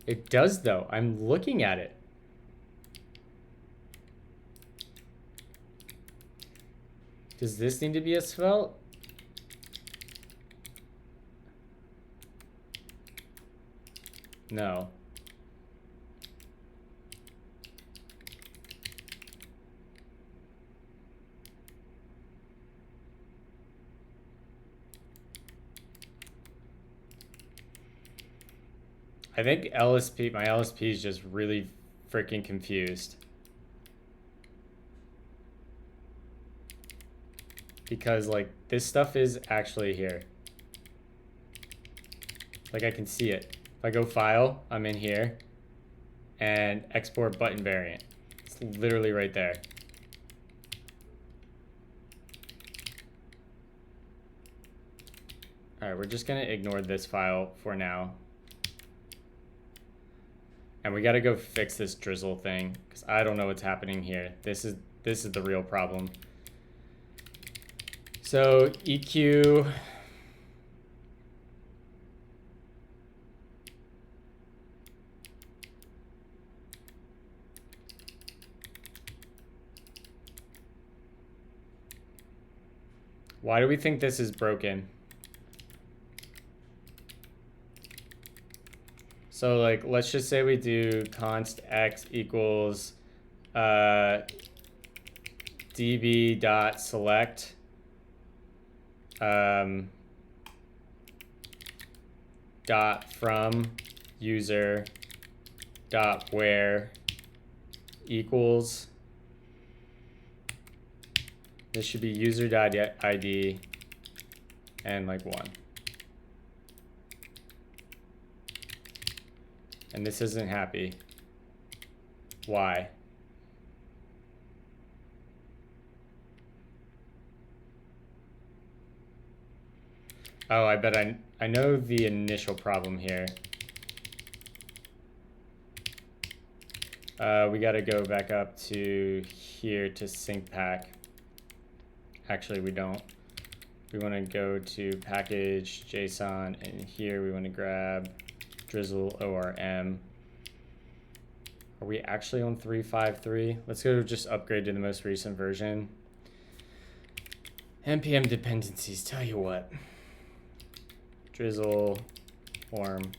It does though. I'm looking at it. Does this need to be a svelte? No. I think my LSP is just really freaking confused. Because like this stuff is actually here. Like I can see it. If I go file, I'm in here, and export button variant. It's literally right there. All right, we're just gonna ignore this file for now. And we gotta go fix this drizzle thing, because I don't know what's happening here. This is the real problem. So EQ. Why do we think this is broken? So like, let's just say we do const x equals db dot select dot from user dot where equals, this should be user dot id and like 1. And this isn't happy. Why? Oh, I bet I know the initial problem here. We gotta go back up to here to sync pack. Actually, we don't. We wanna go to package JSON, and here we wanna grab drizzle ORM. Are we actually on 3.5.3? Let's go just upgrade to the most recent version. npm dependencies, tell you what. Drizzle ORM.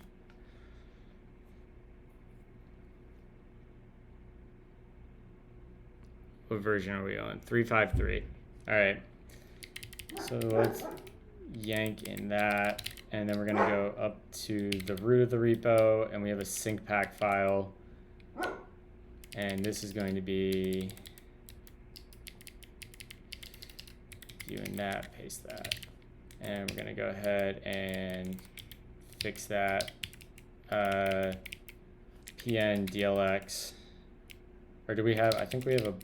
What version are we on? 3.5.3. All right. So let's yank in that. And then we're gonna go up to the root of the repo, and we have a sync pack file. And this is going to be viewing that, paste that. And we're gonna go ahead and fix that. PN DLX. Or do we have, I think we have a,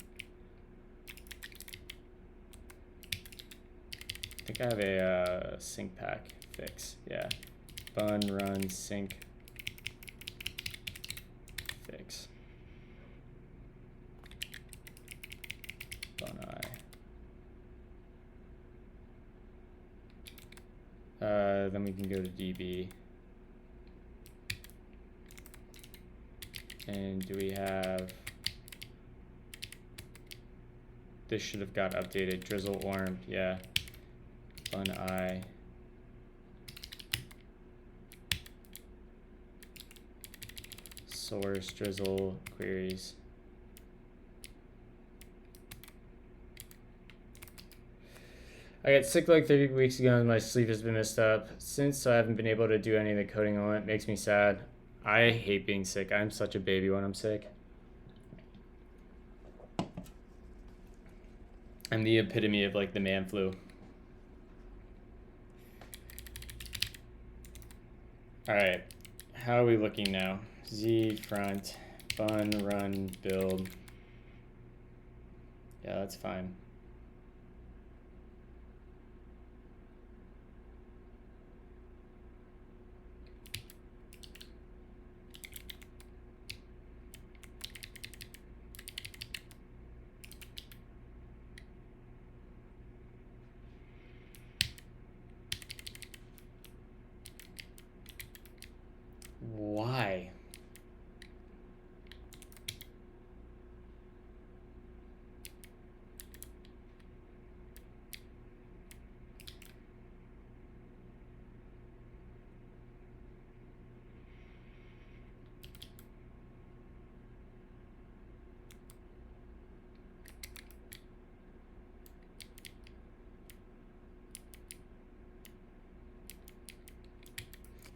I think I have a sync pack fix, yeah. Bun run sync fix. Bun I. Then we can go to DB. And do we have, this should have got updated, drizzle orm, yeah. Bun I. Source drizzle queries. I got sick like 30 weeks ago and my sleep has been messed up since, so I haven't been able to do any of the coding on it. It makes me sad. I hate being sick. I'm such a baby when I'm sick. I'm the epitome of like the man flu. All right, how are we looking now? Z front, bun, run, build. Yeah, that's fine. Why?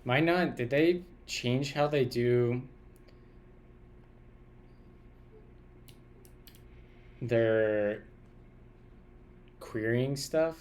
Might not, did they change how they do their querying stuff?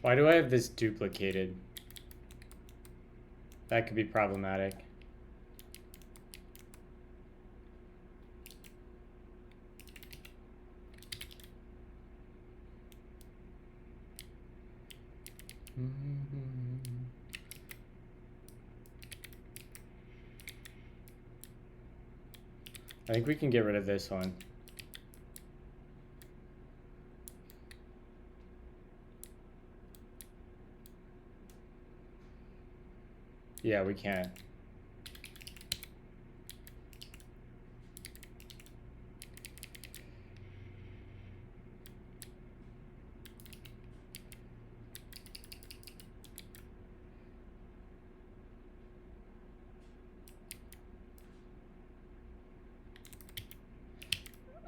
Why do I have this duplicated? That could be problematic. I think we can get rid of this one. Yeah, we can.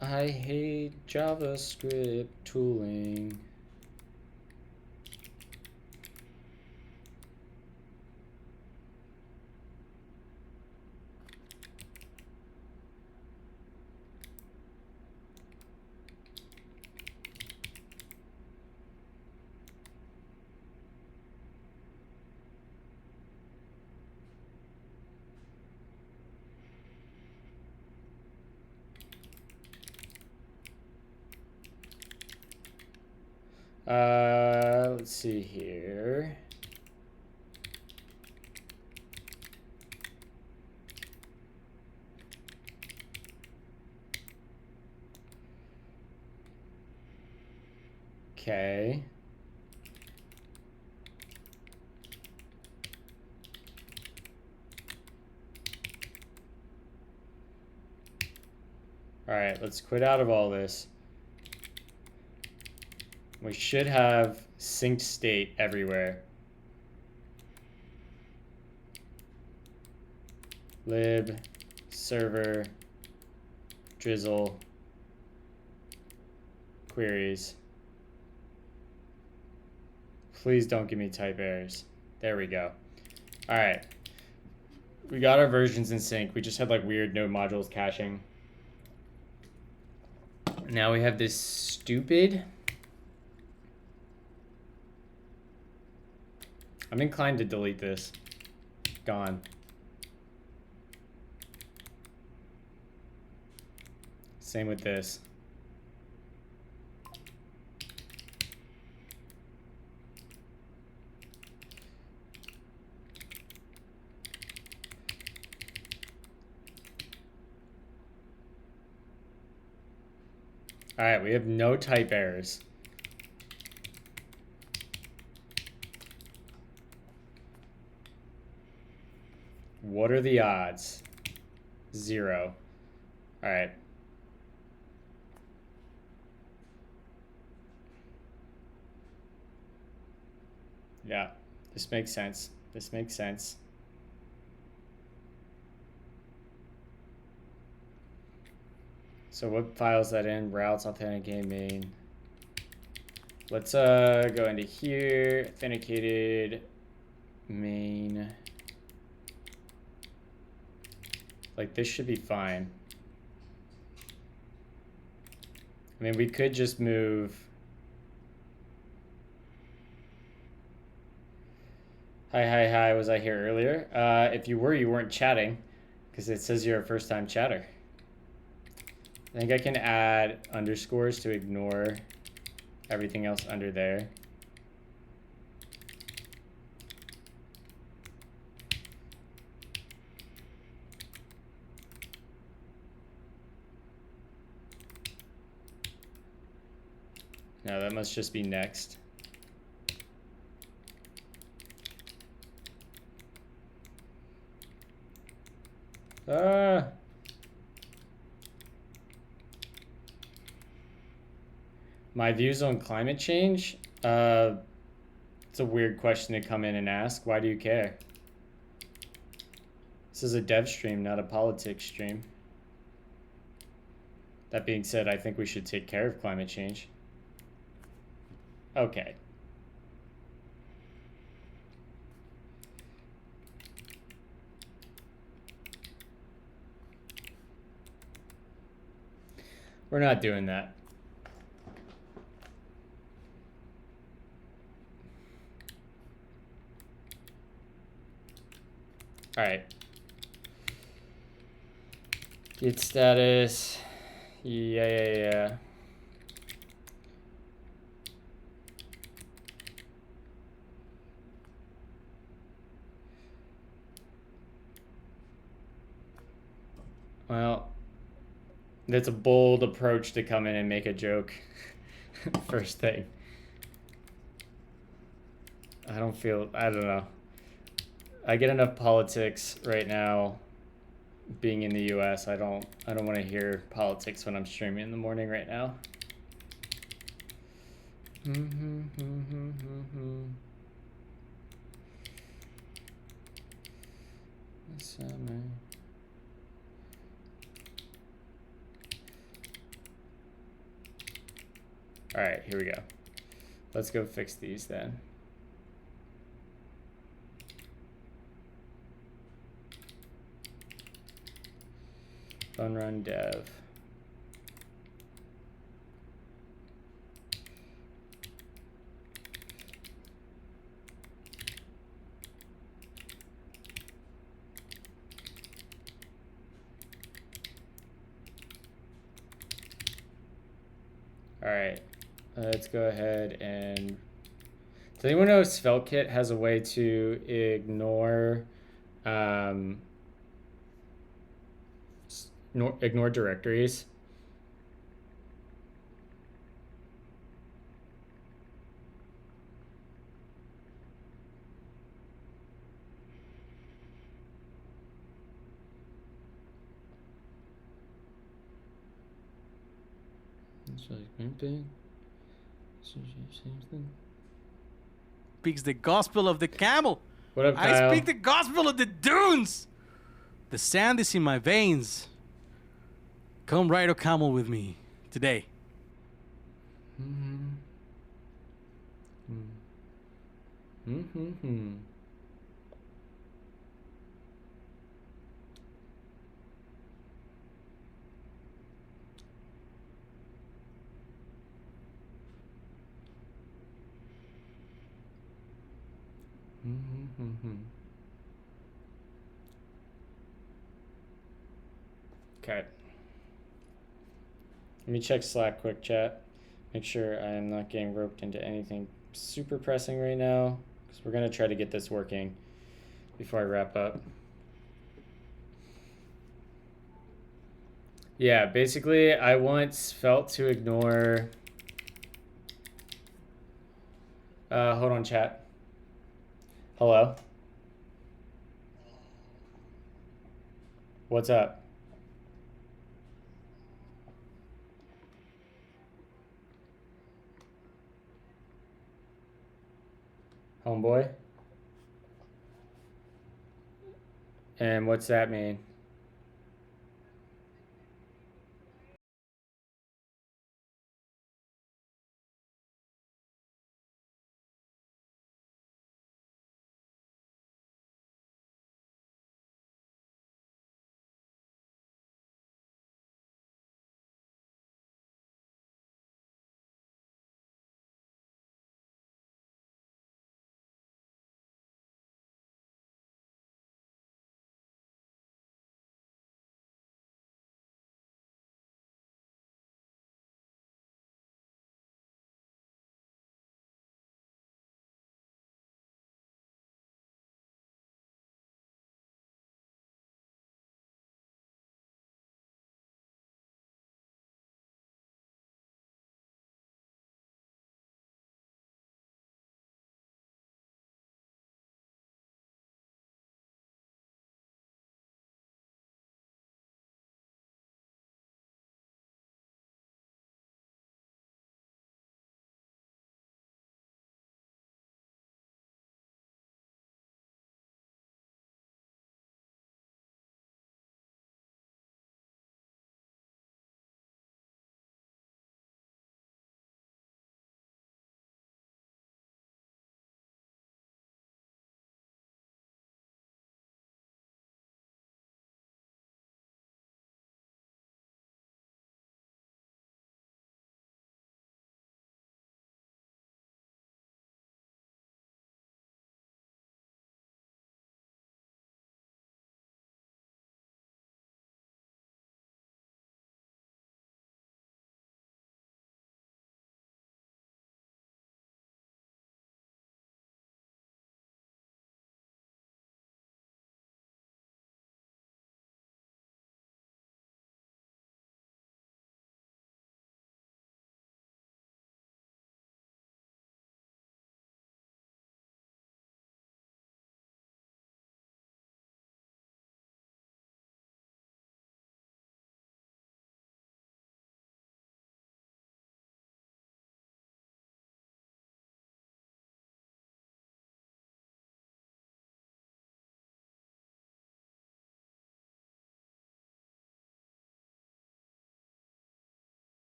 I hate JavaScript tooling. Let's see here. Okay. All right, let's quit out of all this. We should have synced state everywhere. Lib, server, drizzle, queries. Please don't give me type errors. There we go. All right. We got our versions in sync. We just had like weird node modules caching. Now we have this stupid. I'm inclined to delete this. Gone. Same with this. All right, we have no type errors. What are the odds? 0. All right. Yeah, this makes sense. This makes sense. So what file is that in? Routes, authenticate main. Let's go into here, authenticated main. Like this should be fine. I mean, we could just move. Hi, was I here earlier? If you were, you weren't chatting because it says you're a first-time chatter. I think I can add underscores to ignore everything else under there. No, that must just be next. My views on climate change? It's a weird question to come in and ask. Why do you care? This is a dev stream, not a politics stream. That being said, I think we should take care of climate change. Okay. We're not doing that. All right. Git status. Yeah. Well, that's a bold approach to come in and make a joke. First thing. I don't know. I get enough politics right now being in the US. I don't want to hear politics when I'm streaming in the morning right now. Summer. All right, here we go. Let's go fix these then. Run dev. All right, let's go ahead and. Does anyone know if SvelteKit has a way to ignore ignore directories? Speaks the gospel of the camel. What up, Kyle? I speak the gospel of the dunes. The sand is in my veins. Come ride a camel with me today. Okay. Let me check Slack quick, chat. Make sure I am not getting roped into anything super pressing right now, because we're going to try to get this working before I wrap up. Yeah, basically, I want Svelte to ignore... hold on, chat. Hello? What's up? Homeboy? And what's that mean?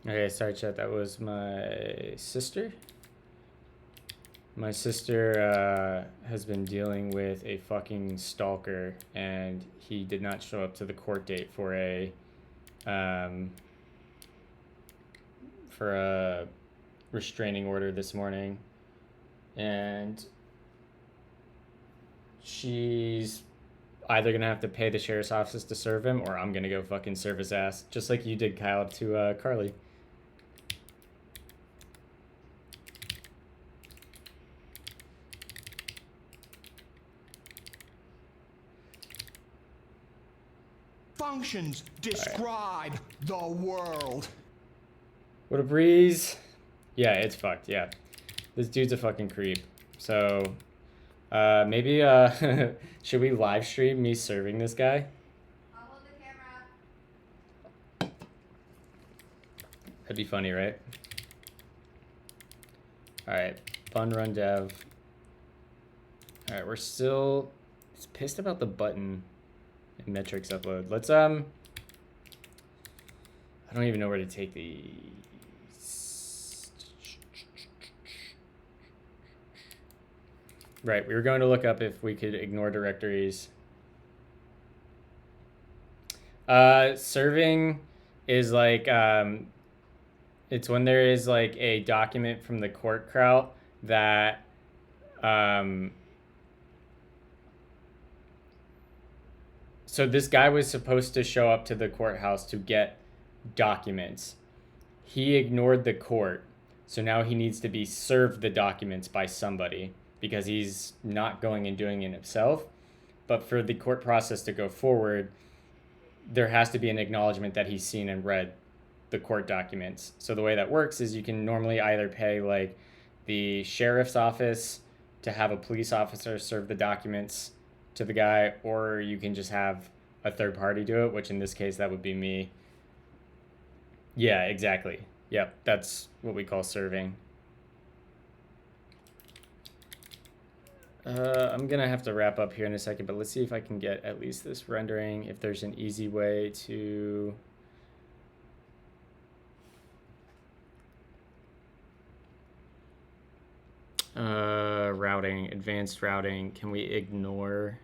Okay, sorry, chat. That was my sister. My sister has been dealing with a fucking stalker, and he did not show up to the court date for a restraining order this morning, and she's either gonna have to pay the sheriff's office to serve him, or I'm gonna go fucking serve his ass, just like you did, Kyle, to Carly. Functions describe the world. What a breeze. Yeah, it's fucked. Yeah, this dude's a fucking creep. So maybe should we live stream me serving this guy? I'll hold the camera. That'd be funny, right? All right, fun run dev. All right, we're still pissed about the button in metrics upload. Let's I don't even know where to take these. Right, we were going to look up if we could ignore directories. Serving is like it's when there is like a document from the court kraut that so this guy was supposed to show up to the courthouse to get documents. He ignored the court, so now he needs to be served the documents by somebody because he's not going and doing it himself. But for the court process to go forward, there has to be an acknowledgement that he's seen and read the court documents. So the way that works is you can normally either pay like the sheriff's office to have a police officer serve the documents to the guy, or you can just have a third party do it, which in this case that would be me. Yeah, exactly. Yep, that's what we call serving. I'm gonna have to wrap up here in a second, but let's see if I can get at least this rendering, if there's an easy way to routing, advanced routing. Can we ignore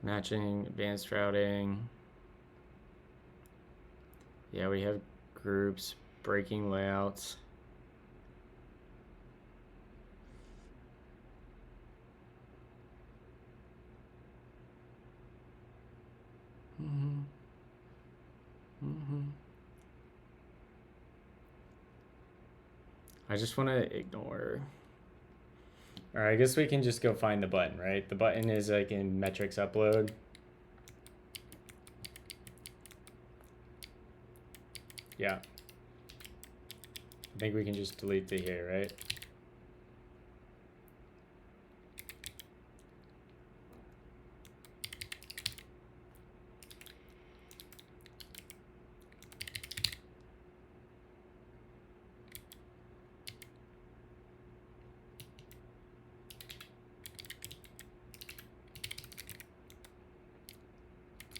matching, advanced routing? Yeah, we have groups, breaking layouts. I just want to ignore. All right, I guess we can just go find the button, right? The button is like in metrics upload. Yeah. I think we can just delete the here, right?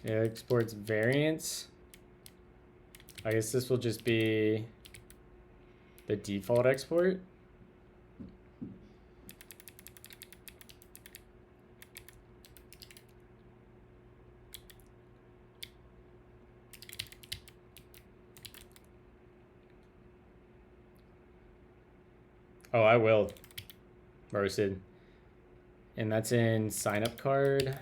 It exports variants. I guess this will just be the default export. Oh, I will. Roasted. And that's in sign up card.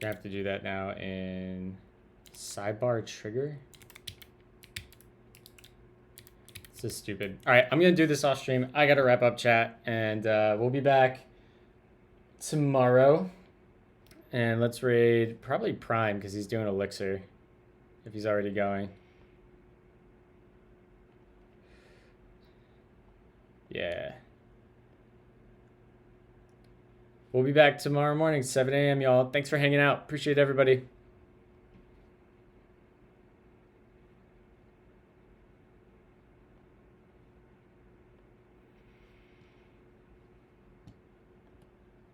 I have to do that now in sidebar trigger. This is stupid. All right, I'm gonna do this off stream. I gotta wrap up chat, and we'll be back tomorrow. And let's raid probably Prime because he's doing Elixir. if he's already going. Yeah. We'll be back tomorrow morning, 7 a.m., y'all. Thanks for hanging out. Appreciate everybody.